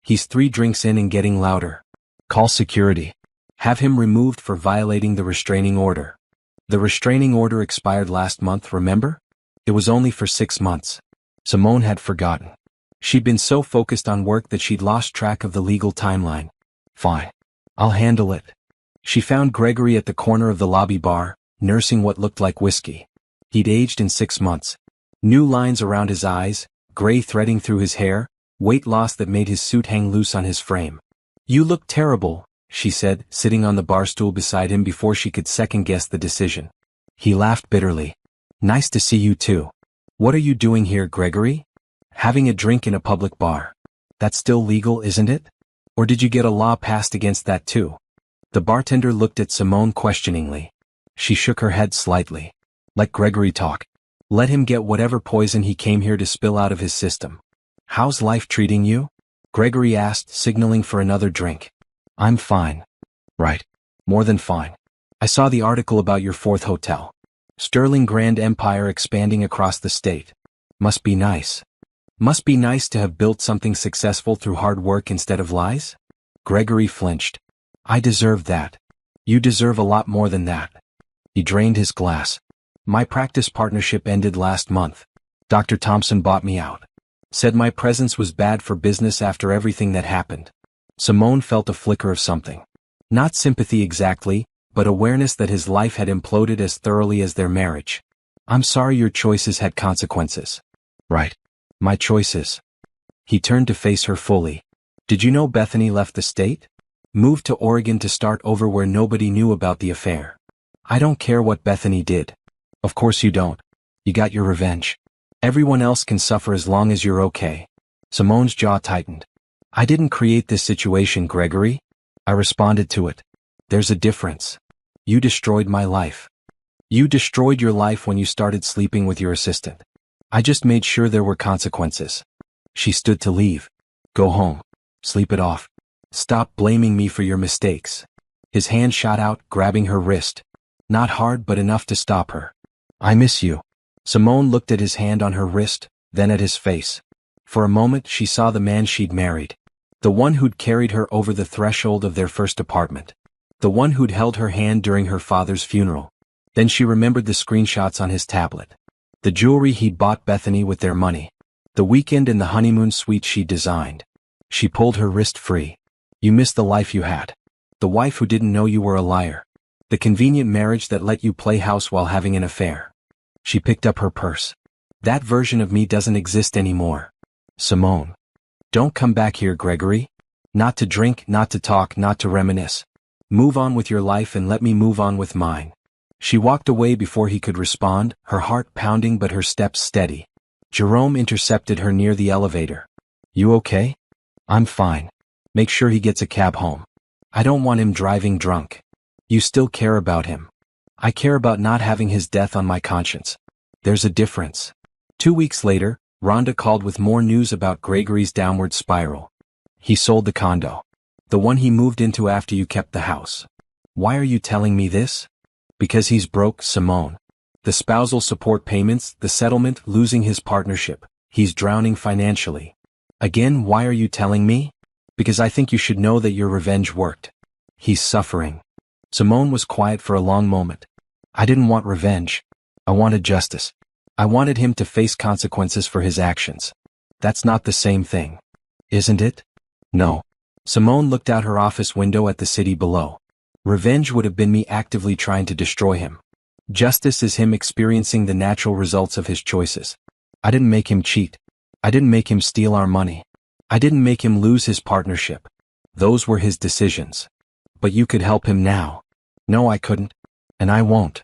A: He's 3 drinks in and getting louder. Call security. Have him removed for violating the restraining order." The restraining order expired last month, remember? It was only for 6 months. Simone had forgotten. She'd been so focused on work that she'd lost track of the legal timeline. "Fine. I'll handle it." She found Gregory at the corner of the lobby bar, nursing what looked like whiskey. He'd aged in 6 months. New lines around his eyes, gray threading through his hair, weight loss that made his suit hang loose on his frame. "You look terrible," she said, sitting on the bar stool beside him before she could second-guess the decision. He laughed bitterly. "Nice to see you too. What are you doing here, Gregory?" "Having a drink in a public bar. That's still legal, isn't it? Or did you get a law passed against that too?" The bartender looked at Simone questioningly. She shook her head slightly. "Let Gregory talk. Let him get whatever poison he came here to spill out of his system." "How's life treating you?" Gregory asked, signaling for another drink. "I'm fine." "Right. More than fine. I saw the article about your 4th hotel. Sterling Grand Empire expanding across the state. Must be nice. Must be nice to have built something successful through hard work instead of lies?" Gregory flinched. "I deserve that. You deserve a lot more than that." He drained his glass. "My practice partnership ended last month. Dr. Thompson bought me out. Said my presence was bad for business after everything that happened." Simone felt a flicker of something. Not sympathy exactly, but awareness that his life had imploded as thoroughly as their marriage. "I'm sorry your choices had consequences." "Right. My choices." He turned to face her fully. "Did you know Bethany left the state? Moved to Oregon to start over where nobody knew about the affair." "I don't care what Bethany did." "Of course you don't. You got your revenge. Everyone else can suffer as long as you're okay." Simone's jaw tightened. "I didn't create this situation, Gregory. I responded to it. There's a difference. You destroyed my life. You destroyed your life when you started sleeping with your assistant. I just made sure there were consequences." She stood to leave. "Go home. Sleep it off. Stop blaming me for your mistakes." His hand shot out, grabbing her wrist. Not hard, but enough to stop her. "I miss you." Simone looked at his hand on her wrist, then at his face. For a moment she saw the man she'd married. The one who'd carried her over the threshold of their first apartment. The one who'd held her hand during her father's funeral. Then she remembered the screenshots on his tablet. The jewelry he'd bought Bethany with their money. The weekend in the honeymoon suite she'd designed. She pulled her wrist free. You missed the life you had. The wife who didn't know you were a liar. The convenient marriage that let you play house while having an affair. She picked up her purse. That version of me doesn't exist anymore. Simone. Don't come back here, Gregory. Not to drink, not to talk, not to reminisce. Move on with your life and let me move on with mine. She walked away before he could respond, her heart pounding but her steps steady. Jerome intercepted her near the elevator. You okay? I'm fine. Make sure he gets a cab home. I don't want him driving drunk. You still care about him. I care about not having his death on my conscience. There's a difference. 2 weeks later, Rhonda called with more news about Gregory's downward spiral. He sold the condo. The one he moved into after you kept the house. Why are you telling me this? Because he's broke, Simone. The spousal support payments, the settlement, losing his partnership. He's drowning financially. Again, why are you telling me? Because I think you should know that your revenge worked. He's suffering. Simone was quiet for a long moment. I didn't want revenge. I wanted justice. I wanted him to face consequences for his actions. That's not the same thing. Isn't it? No. Simone looked out her office window at the city below. Revenge would have been me actively trying to destroy him. Justice is him experiencing the natural results of his choices. I didn't make him cheat. I didn't make him steal our money. I didn't make him lose his partnership. Those were his decisions. But you could help him now. No, I couldn't. And I won't.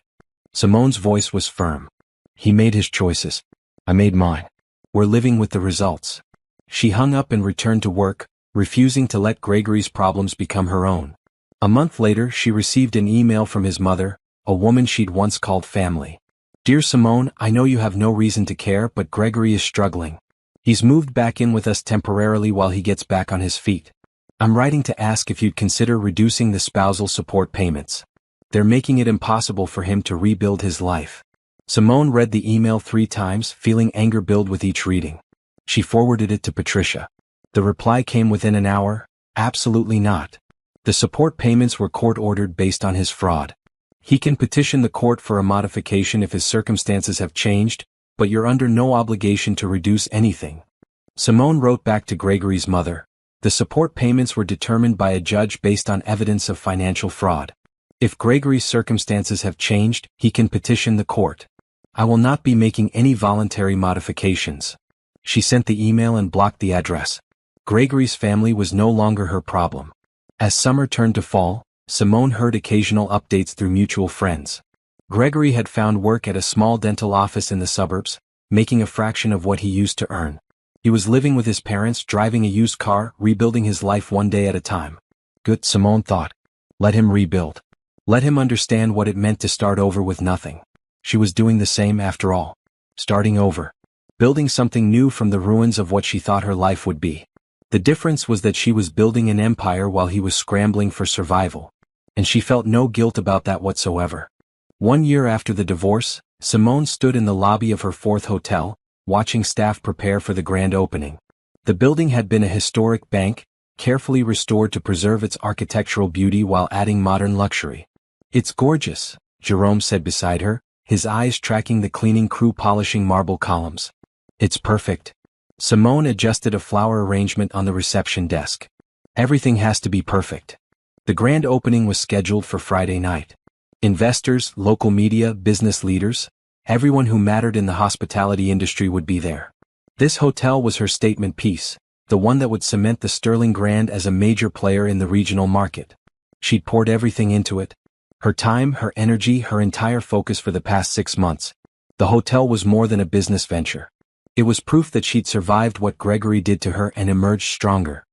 A: Simone's voice was firm. He made his choices. I made mine. We're living with the results. She hung up and returned to work, refusing to let Gregory's problems become her own. A month later, she received an email from his mother, a woman she'd once called family. Dear Simone, I know you have no reason to care, but Gregory is struggling. He's moved back in with us temporarily while he gets back on his feet. I'm writing to ask if you'd consider reducing the spousal support payments. They're making it impossible for him to rebuild his life. Simone read the email 3 times, feeling anger build with each reading. She forwarded it to Patricia. The reply came within an hour. Absolutely not. The support payments were court-ordered based on his fraud. He can petition the court for a modification if his circumstances have changed, but you're under no obligation to reduce anything. Simone wrote back to Gregory's mother. The support payments were determined by a judge based on evidence of financial fraud. If Gregory's circumstances have changed, he can petition the court. I will not be making any voluntary modifications. She sent the email and blocked the address. Gregory's family was no longer her problem. As summer turned to fall, Simone heard occasional updates through mutual friends. Gregory had found work at a small dental office in the suburbs, making a fraction of what he used to earn. He was living with his parents, driving a used car, rebuilding his life one day at a time. Good, Simone thought. Let him rebuild. Let him understand what it meant to start over with nothing. She was doing the same after all. Starting over. Building something new from the ruins of what she thought her life would be. The difference was that she was building an empire while he was scrambling for survival. And she felt no guilt about that whatsoever. 1 year after the divorce, Simone stood in the lobby of her 4th hotel, watching staff prepare for the grand opening. The building had been a historic bank, carefully restored to preserve its architectural beauty while adding modern luxury. It's gorgeous, Jerome said beside her, his eyes tracking the cleaning crew polishing marble columns. It's perfect. Simone adjusted a flower arrangement on the reception desk. Everything has to be perfect. The grand opening was scheduled for Friday night. Investors, local media, business leaders, everyone who mattered in the hospitality industry would be there. This hotel was her statement piece, the one that would cement the Sterling Grand as a major player in the regional market. She'd poured everything into it. Her time, her energy, her entire focus for the past 6 months. The hotel was more than a business venture. It was proof that she'd survived what Gregory did to her and emerged stronger.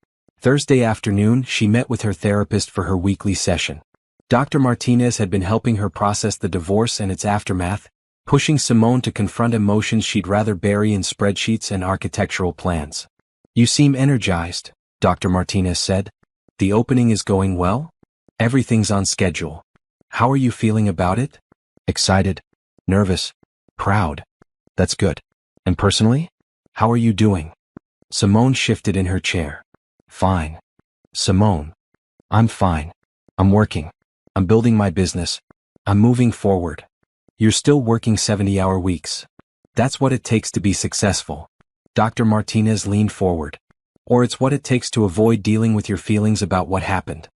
A: Thursday afternoon, she met with her therapist for her weekly session. Dr. Martinez had been helping her process the divorce and its aftermath, pushing Simone to confront emotions she'd rather bury in spreadsheets and architectural plans. You seem energized, Dr. Martinez said. The opening is going well? Everything's on schedule. How are you feeling about it? Excited? Nervous? Proud? That's good. And personally? How are you doing? Simone shifted in her chair. Fine. Simone. I'm fine. I'm working. I'm building my business. I'm moving forward. You're still working 70-hour weeks. That's what it takes to be successful. Dr. Martinez leaned forward. Or it's what it takes to avoid dealing with your feelings about what happened.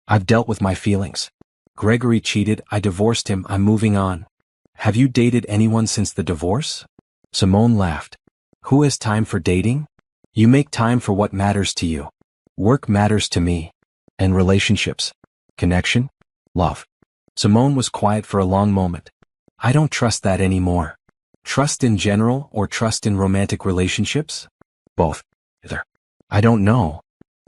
A: I've dealt with my feelings. Gregory cheated, I divorced him, I'm moving on. Have you dated anyone since the divorce? Simone laughed. Who has time for dating? You make time for what matters to you. Work matters to me. And relationships. Connection? Love. Simone was quiet for a long moment. I don't trust that anymore. Trust in general or trust in romantic relationships? Both. Either. I don't know.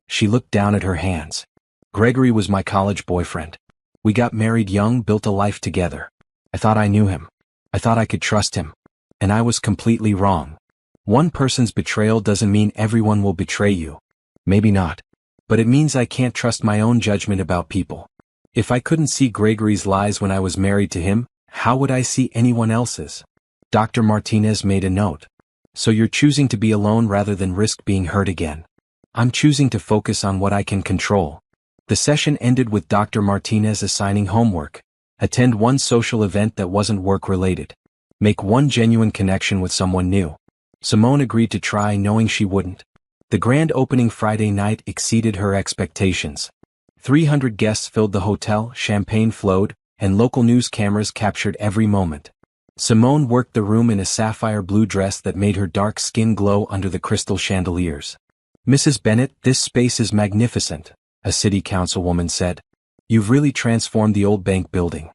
A: She looked down at her hands. Gregory was my college boyfriend. We got married young, built a life together. I thought I knew him. I thought I could trust him. And I was completely wrong. One person's betrayal doesn't mean everyone will betray you. Maybe not. But it means I can't trust my own judgment about people. If I couldn't see Gregory's lies when I was married to him, how would I see anyone else's? Dr. Martinez made a note. So you're choosing to be alone rather than risk being hurt again. I'm choosing to focus on what I can control. The session ended with Dr. Martinez assigning homework. Attend one social event that wasn't work-related. Make one genuine connection with someone new. Simone agreed to try, knowing she wouldn't. The grand opening Friday night exceeded her expectations. 300 guests filled the hotel, champagne flowed, and local news cameras captured every moment. Simone worked the room in a sapphire blue dress that made her dark skin glow under the crystal chandeliers. Mrs. Bennett, this space is magnificent, a city councilwoman said. You've really transformed the old bank building.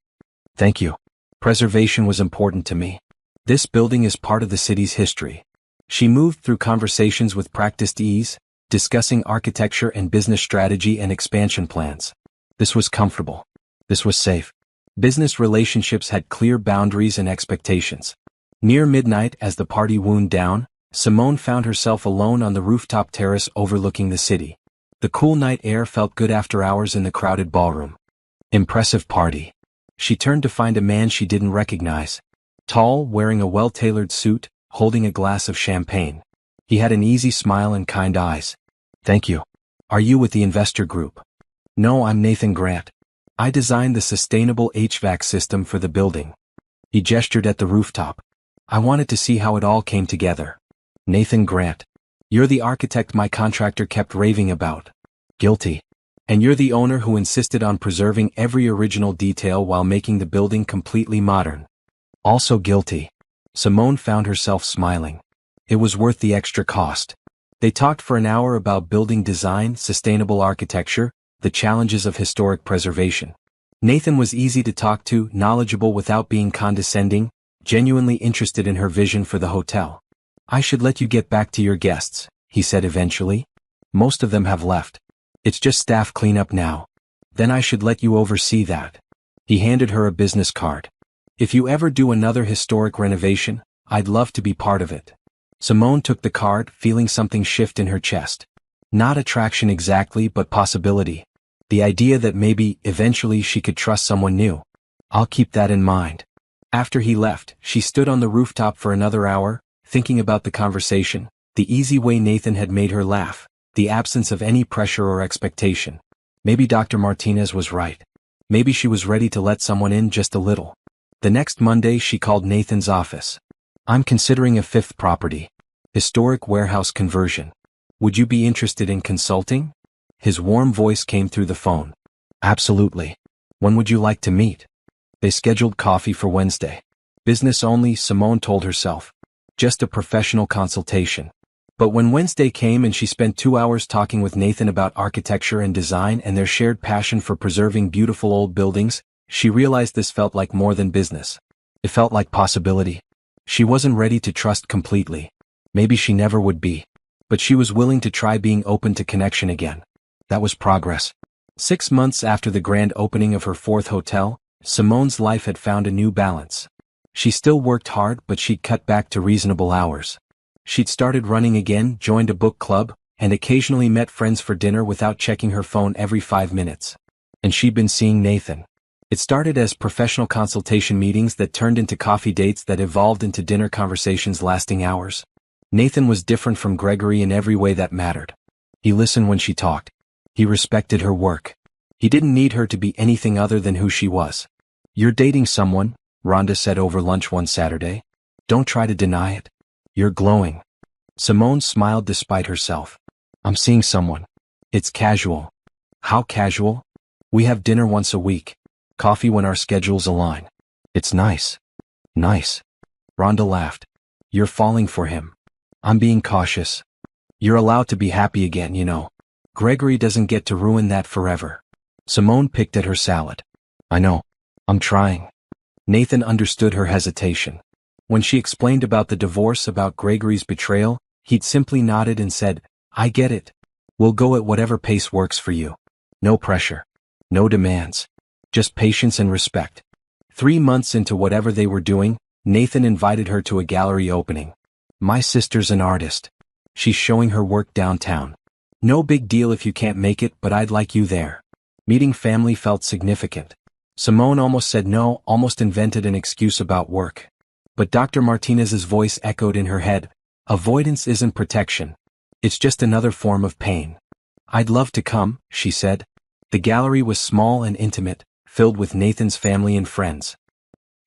A: Thank you. Preservation was important to me. This building is part of the city's history. She moved through conversations with practiced ease, discussing architecture and business strategy and expansion plans. This was comfortable. This was safe. Business relationships had clear boundaries and expectations. Near midnight, as the party wound down, Simone found herself alone on the rooftop terrace overlooking the city. The cool night air felt good after hours in the crowded ballroom. Impressive party. She turned to find a man she didn't recognize. Tall, wearing a well-tailored suit, holding a glass of champagne. He had an easy smile and kind eyes. Thank you. Are you with the investor group? No, I'm Nathan Grant. I designed the sustainable HVAC system for the building. He gestured at the rooftop. I wanted to see how it all came together. Nathan Grant. You're the architect my contractor kept raving about. Guilty. And you're the owner who insisted on preserving every original detail while making the building completely modern. Also guilty. Simone found herself smiling. It was worth the extra cost. They talked for an hour about building design, sustainable architecture, the challenges of historic preservation. Nathan was easy to talk to, knowledgeable without being condescending, genuinely interested in her vision for the hotel. I should let you get back to your guests, he said eventually. Most of them have left. It's just staff cleanup now. Then I should let you oversee that. He handed her a business card. If you ever do another historic renovation, I'd love to be part of it. Simone took the card, feeling something shift in her chest. Not attraction exactly, but possibility. The idea that maybe, eventually she could trust someone new. I'll keep that in mind. After he left, she stood on the rooftop for another hour, thinking about the conversation, the easy way Nathan had made her laugh, the absence of any pressure or expectation. Maybe Dr. Martinez was right. Maybe she was ready to let someone in just a little. The next Monday she called Nathan's office. I'm considering a fifth property. Historic warehouse conversion. Would you be interested in consulting? His warm voice came through the phone. Absolutely. When would you like to meet? They scheduled coffee for Wednesday. Business only, Simone told herself. Just a professional consultation. But when Wednesday came and she spent 2 hours talking with Nathan about architecture and design and their shared passion for preserving beautiful old buildings, she realized this felt like more than business. It felt like possibility. She wasn't ready to trust completely. Maybe she never would be. But she was willing to try being open to connection again. That was progress. 6 months after the grand opening of her fourth hotel, Simone's life had found a new balance. She still worked hard, but she'd cut back to reasonable hours. She'd started running again, joined a book club, and occasionally met friends for dinner without checking her phone every 5 minutes. And she'd been seeing Nathan. It started as professional consultation meetings that turned into coffee dates that evolved into dinner conversations lasting hours. Nathan was different from Gregory in every way that mattered. He listened when she talked. He respected her work. He didn't need her to be anything other than who she was. "You're dating someone," Rhonda said over lunch one Saturday. "Don't try to deny it. You're glowing." Simone smiled despite herself. "I'm seeing someone. It's casual." "How casual?" "We have dinner once a week. Coffee when our schedules align." "It's nice." "Nice." Rhonda laughed. "You're falling for him." "I'm being cautious." "You're allowed to be happy again, you know. Gregory doesn't get to ruin that forever." Simone picked at her salad. "I know. I'm trying." Nathan understood her hesitation. When she explained about the divorce, about Gregory's betrayal, he'd simply nodded and said, "I get it. We'll go at whatever pace works for you. No pressure. No demands. Just patience and respect." 3 months into whatever they were doing, Nathan invited her to a gallery opening. "My sister's an artist. She's showing her work downtown. No big deal if you can't make it, but I'd like you there." Meeting family felt significant. Simone almost said no, almost invented an excuse about work. But Dr. Martinez's voice echoed in her head. "Avoidance isn't protection. It's just another form of pain." "I'd love to come," she said. The gallery was small and intimate, filled with Nathan's family and friends.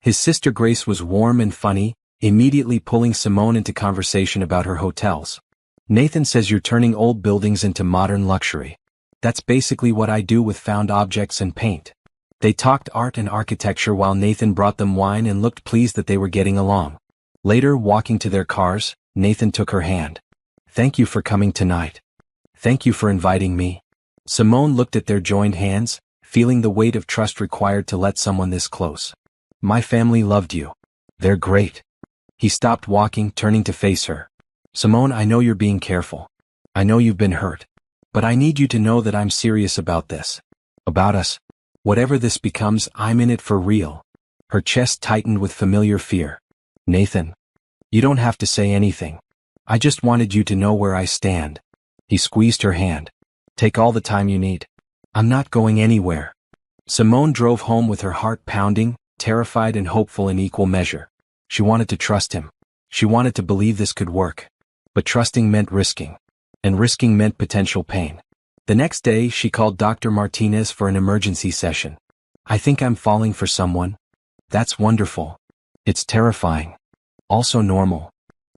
A: His sister Grace was warm and funny, immediately pulling Simone into conversation about her hotels. "Nathan says you're turning old buildings into modern luxury." "That's basically what I do with found objects and paint." They talked art and architecture while Nathan brought them wine and looked pleased that they were getting along. Later, walking to their cars, Nathan took her hand. "Thank you for coming tonight. Thank you for inviting me." Simone looked at their joined hands, feeling the weight of trust required to let someone this close. "My family loved you. They're great." He stopped walking, turning to face her. "Simone, I know you're being careful. I know you've been hurt. But I need you to know that I'm serious about this. About us. Whatever this becomes, I'm in it for real." Her chest tightened with familiar fear. "Nathan. You don't have to say anything. I just wanted you to know where I stand." He squeezed her hand. "Take all the time you need. I'm not going anywhere." Simone drove home with her heart pounding, terrified and hopeful in equal measure. She wanted to trust him. She wanted to believe this could work. But trusting meant risking. And risking meant potential pain. The next day, she called Dr. Martinez for an emergency session. "I think I'm falling for someone." "That's wonderful." "It's terrifying. Also normal."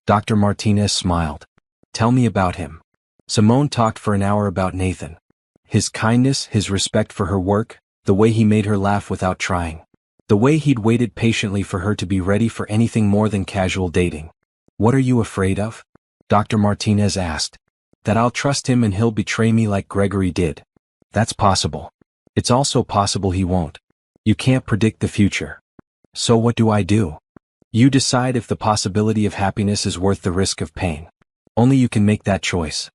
A: Dr. Martinez smiled. "Tell me about him." Simone talked for an hour about Nathan. His kindness, his respect for her work, the way he made her laugh without trying. The way he'd waited patiently for her to be ready for anything more than casual dating. "What are you afraid of?" Dr. Martinez asked. "That I'll trust him and he'll betray me like Gregory did." "That's possible. It's also possible he won't. You can't predict the future." "So what do I do?" "You decide if the possibility of happiness is worth the risk of pain. Only you can make that choice."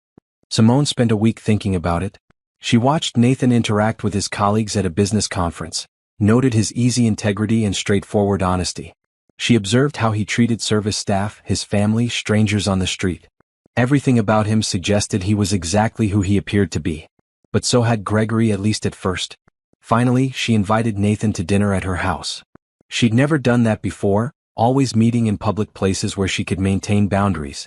A: Simone spent a week thinking about it. She watched Nathan interact with his colleagues at a business conference, noted his easy integrity and straightforward honesty. She observed how he treated service staff, his family, strangers on the street. Everything about him suggested he was exactly who he appeared to be. But so had Gregory, at least at first. Finally, she invited Nathan to dinner at her house. She'd never done that before, always meeting in public places where she could maintain boundaries.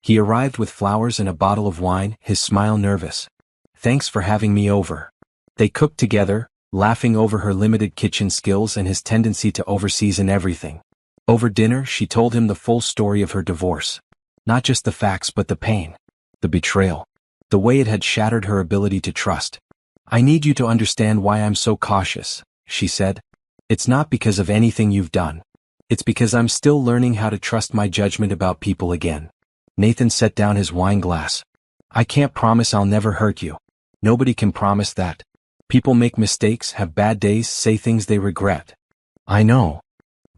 A: He arrived with flowers and a bottle of wine, his smile nervous. "Thanks for having me over." They cooked together, laughing over her limited kitchen skills and his tendency to overseason everything. Over dinner, she told him the full story of her divorce. Not just the facts but the pain. The betrayal. The way it had shattered her ability to trust. "I need you to understand why I'm so cautious," she said. "It's not because of anything you've done. It's because I'm still learning how to trust my judgment about people again." Nathan set down his wine glass. "I can't promise I'll never hurt you. Nobody can promise that. People make mistakes, have bad days, say things they regret. I know.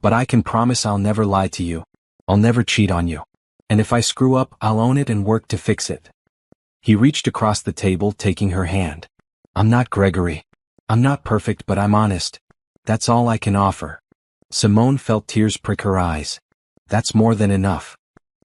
A: But I can promise I'll never lie to you. I'll never cheat on you. And if I screw up, I'll own it and work to fix it." He reached across the table, taking her hand. "I'm not Gregory. I'm not perfect, but I'm honest. That's all I can offer." Simone felt tears prick her eyes. That's more than enough.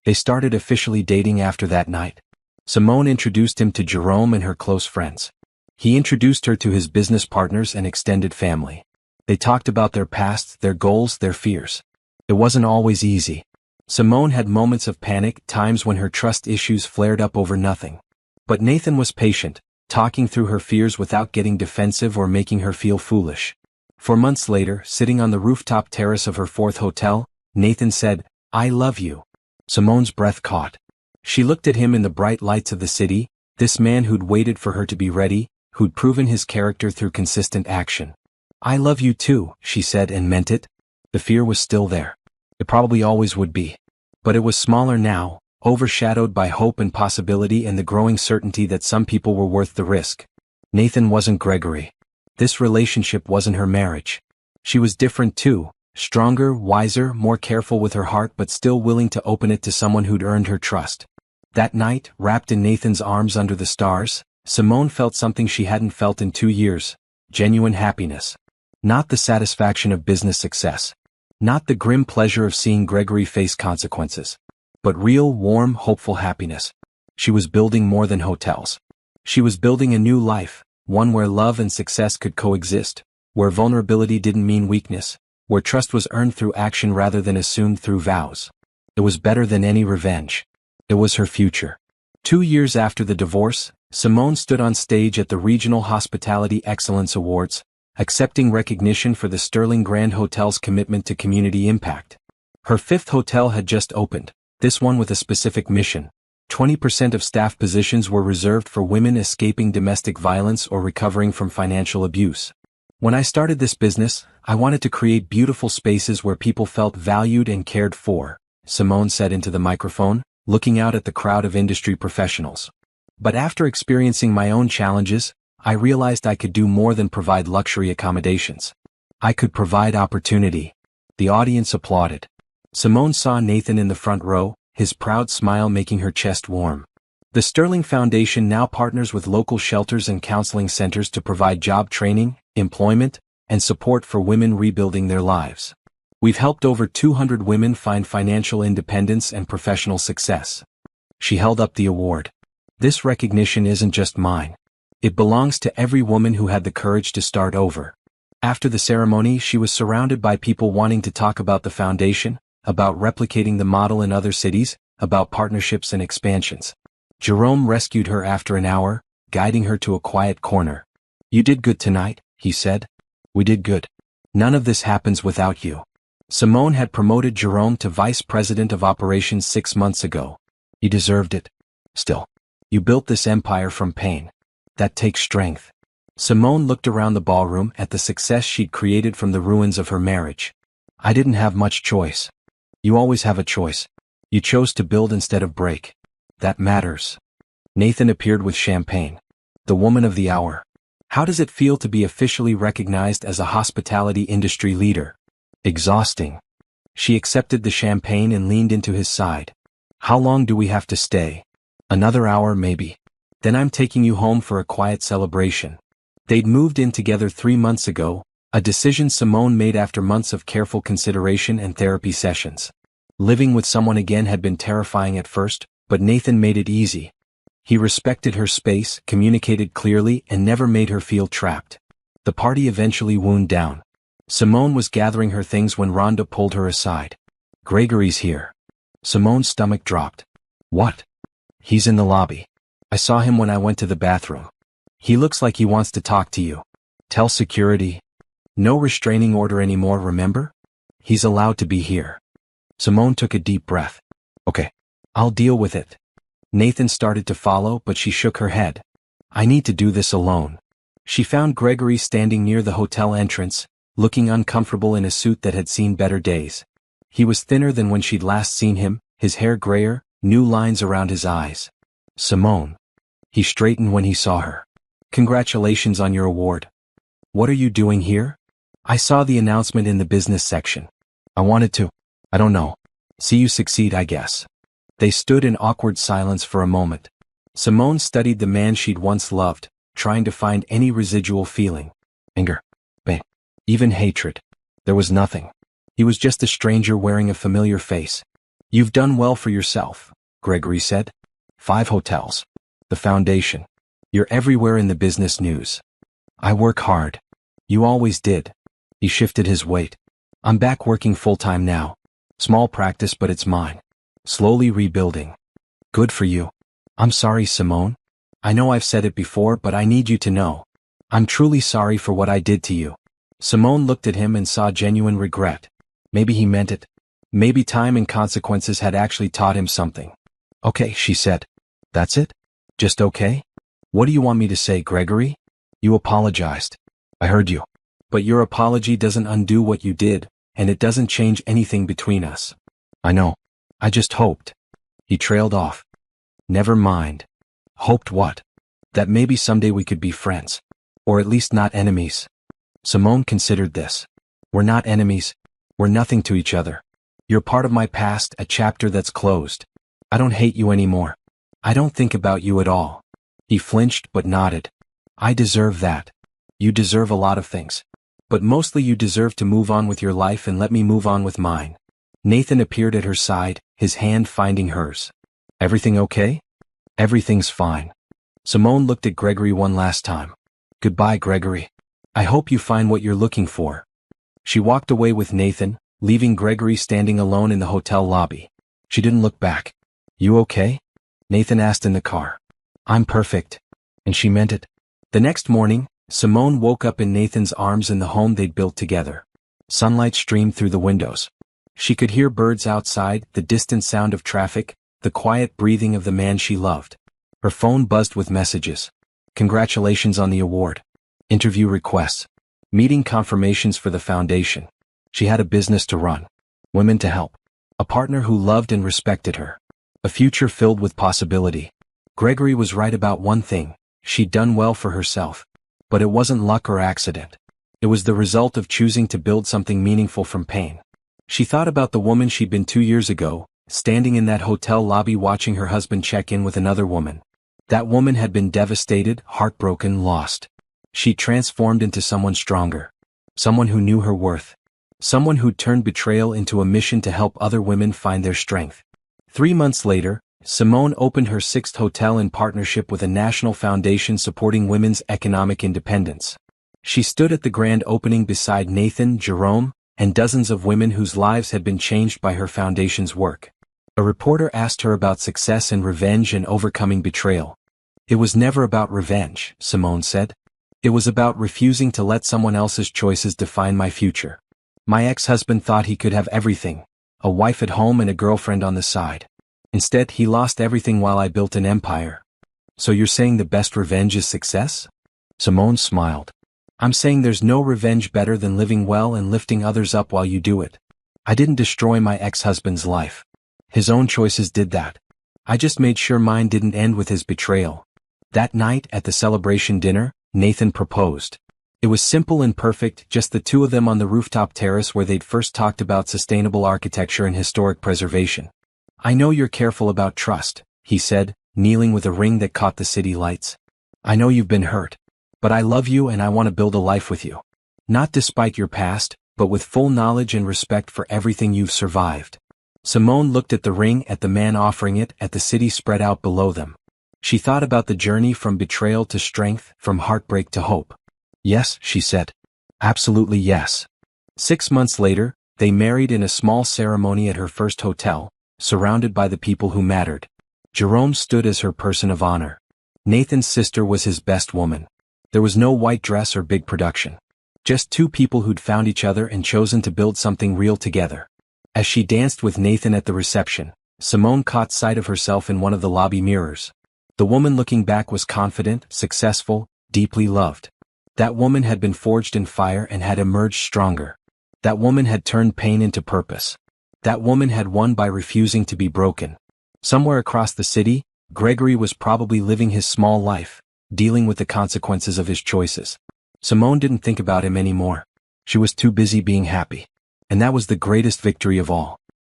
A: They started officially dating after that night. Simone introduced him to Jerome and her close friends. He introduced her to his business partners and extended family. They talked about their past, their goals, their fears. It wasn't always easy. Simone had moments of panic, times when her trust issues flared up over nothing. But Nathan was patient, talking through her fears without getting defensive or making her feel foolish. 4 months later, sitting on the rooftop terrace of her fourth hotel, Nathan said, "I love you." Simone's breath caught. She looked at him in the bright lights of the city, this man who'd waited for her to be ready, who'd proven his character through consistent action. "I love you too," she said, and meant it. The fear was still there. It probably always would be. But it was smaller now, overshadowed by hope and possibility and the growing certainty that some people were worth the risk. Nathan wasn't Gregory. This relationship wasn't her marriage. She was different too, stronger, wiser, more careful with her heart, but still willing to open it to someone who'd earned her trust. That night, wrapped in Nathan's arms under the stars, Simone felt something she hadn't felt in 2 years: genuine happiness. Not the satisfaction of business success. Not the grim pleasure of seeing Gregory face consequences. But real, warm, hopeful happiness. She was building more than hotels. She was building a new life, one where love and success could coexist, where vulnerability didn't mean weakness, where trust was earned through action rather than assumed through vows. It was better than any revenge. It was her future. 2 years after the divorce, Simone stood on stage at the Regional Hospitality Excellence Awards, accepting recognition for the Sterling Grand Hotel's commitment to community impact. Her fifth hotel had just opened, this one with a specific mission. 20% of staff positions were reserved for women escaping domestic violence or recovering from financial abuse. "When I started this business, I wanted to create beautiful spaces where people felt valued and cared for," Simone said into the microphone, looking out at the crowd of industry professionals. "But after experiencing my own challenges, I realized I could do more than provide luxury accommodations. I could provide opportunity." The audience applauded. Simone saw Nathan in the front row, his proud smile making her chest warm. The Sterling Foundation now partners with local shelters and counseling centers to provide job training, employment, and support for women rebuilding their lives. "We've helped over 200 women find financial independence and professional success." She held up the award. "This recognition isn't just mine. It belongs to every woman who had the courage to start over." After the ceremony, she was surrounded by people wanting to talk about the foundation, about replicating the model in other cities, about partnerships and expansions. Jerome rescued her after an hour, guiding her to a quiet corner. "You did good tonight," he said. "We did good. None of this happens without you." Simone had promoted Jerome to vice president of operations 6 months ago. "You deserved it. Still, you built this empire from pain. That takes strength." Simone looked around the ballroom at the success she'd created from the ruins of her marriage. "I didn't have much choice." "You always have a choice. You chose to build instead of break. That matters." Nathan appeared with champagne. "The woman of the hour. How does it feel to be officially recognized as a hospitality industry leader?" "Exhausting." She accepted the champagne and leaned into his side. "How long do we have to stay?" "Another hour maybe. Then I'm taking you home for a quiet celebration." They'd moved in together 3 months ago, a decision Simone made after months of careful consideration and therapy sessions. Living with someone again had been terrifying at first, but Nathan made it easy. He respected her space, communicated clearly, and never made her feel trapped. The party eventually wound down. Simone was gathering her things when Rhonda pulled her aside. "Gregory's here." Simone's stomach dropped. "What?" "He's in the lobby. I saw him when I went to the bathroom. He looks like he wants to talk to you. Tell security. No restraining order anymore, remember? He's allowed to be here." Simone took a deep breath. "Okay. I'll deal with it." Nathan started to follow, but she shook her head. "I need to do this alone." She found Gregory standing near the hotel entrance, looking uncomfortable in a suit that had seen better days. He was thinner than when she'd last seen him, his hair grayer, new lines around his eyes. "Simone." He straightened when he saw her. "Congratulations on your award." "What are you doing here?" "I saw the announcement in the business section. I wanted to, I don't know, see you succeed, I guess." They stood in awkward silence for a moment. Simone studied the man she'd once loved, trying to find any residual feeling. Anger. Pain. Even hatred. There was nothing. He was just a stranger wearing a familiar face. "You've done well for yourself," Gregory said. 5 hotels. The foundation. You're everywhere in the business news. "I work hard. You always did." He shifted his weight. "I'm back working full-time now. Small practice, but it's mine. Slowly rebuilding." "Good for you." "I'm sorry, Simone. I know I've said it before, but I need you to know. I'm truly sorry for what I did to you. Simone looked at him and saw genuine regret. Maybe he meant it. Maybe time and consequences had actually taught him something. Okay, she said. That's it? Just okay? What do you want me to say, Gregory? You apologized. I heard you. But your apology doesn't undo what you did, and it doesn't change anything between us. I know. I just hoped. He trailed off. Never mind. Hoped what? That maybe someday we could be friends. Or at least not enemies. Simone considered this. We're not enemies. We're nothing to each other. You're part of my past, a chapter that's closed. I don't hate you anymore. I don't think about you at all. He flinched but nodded. I deserve that. You deserve a lot of things. But mostly you deserve to move on with your life and let me move on with mine. Nathan appeared at her side, his hand finding hers. Everything okay? Everything's fine. Simone looked at Gregory one last time. Goodbye, Gregory. I hope you find what you're looking for. She walked away with Nathan, leaving Gregory standing alone in the hotel lobby. She didn't look back. You okay? Nathan asked in the car. I'm perfect. And she meant it. The next morning, Simone woke up in Nathan's arms in the home they'd built together. Sunlight streamed through the windows. She could hear birds outside, the distant sound of traffic, the quiet breathing of the man she loved. Her phone buzzed with messages. Congratulations on the award. Interview requests. Meeting confirmations for the foundation. She had a business to run. Women to help. A partner who loved and respected her. A future filled with possibility. Gregory was right about one thing. She'd done well for herself. But it wasn't luck or accident. It was the result of choosing to build something meaningful from pain. She thought about the woman she'd been 2 years ago, standing in that hotel lobby watching her husband check in with another woman. That woman had been devastated, heartbroken, lost. She transformed into someone stronger. Someone who knew her worth. Someone who'd turned betrayal into a mission to help other women find their strength. 3 months later, Simone opened her 6th hotel in partnership with a national foundation supporting women's economic independence. She stood at the grand opening beside Nathan, Jerome, and dozens of women whose lives had been changed by her foundation's work. A reporter asked her about success and revenge and overcoming betrayal. It was never about revenge, Simone said. It was about refusing to let someone else's choices define my future. My ex-husband thought he could have everything, a wife at home and a girlfriend on the side. Instead, he lost everything while I built an empire. So you're saying the best revenge is success? Simone smiled. I'm saying there's no revenge better than living well and lifting others up while you do it. I didn't destroy my ex-husband's life. His own choices did that. I just made sure mine didn't end with his betrayal. That night, at the celebration dinner, Nathan proposed. It was simple and perfect, just the two of them on the rooftop terrace where they'd first talked about sustainable architecture and historic preservation. I know you're careful about trust, he said, kneeling with a ring that caught the city lights. I know you've been hurt. But I love you and I want to build a life with you. Not despite your past, but with full knowledge and respect for everything you've survived. Simone looked at the ring, at the man offering it, at the city spread out below them. She thought about the journey from betrayal to strength, from heartbreak to hope. Yes, she said. Absolutely yes. 6 months later, they married in a small ceremony at her first hotel, surrounded by the people who mattered. Jerome stood as her person of honor. Nathan's sister was his best woman. There was no white dress or big production. Just two people who'd found each other and chosen to build something real together. As she danced with Nathan at the reception, Simone caught sight of herself in one of the lobby mirrors. The woman looking back was confident, successful, deeply loved. That woman had been forged in fire and had emerged stronger. That woman had turned pain into purpose. That woman had won by refusing to be broken. Somewhere across the city, Gregory was probably living his small life, dealing with the consequences of his choices. Simone didn't think about him anymore. She was too busy being happy. And that was the greatest victory of all.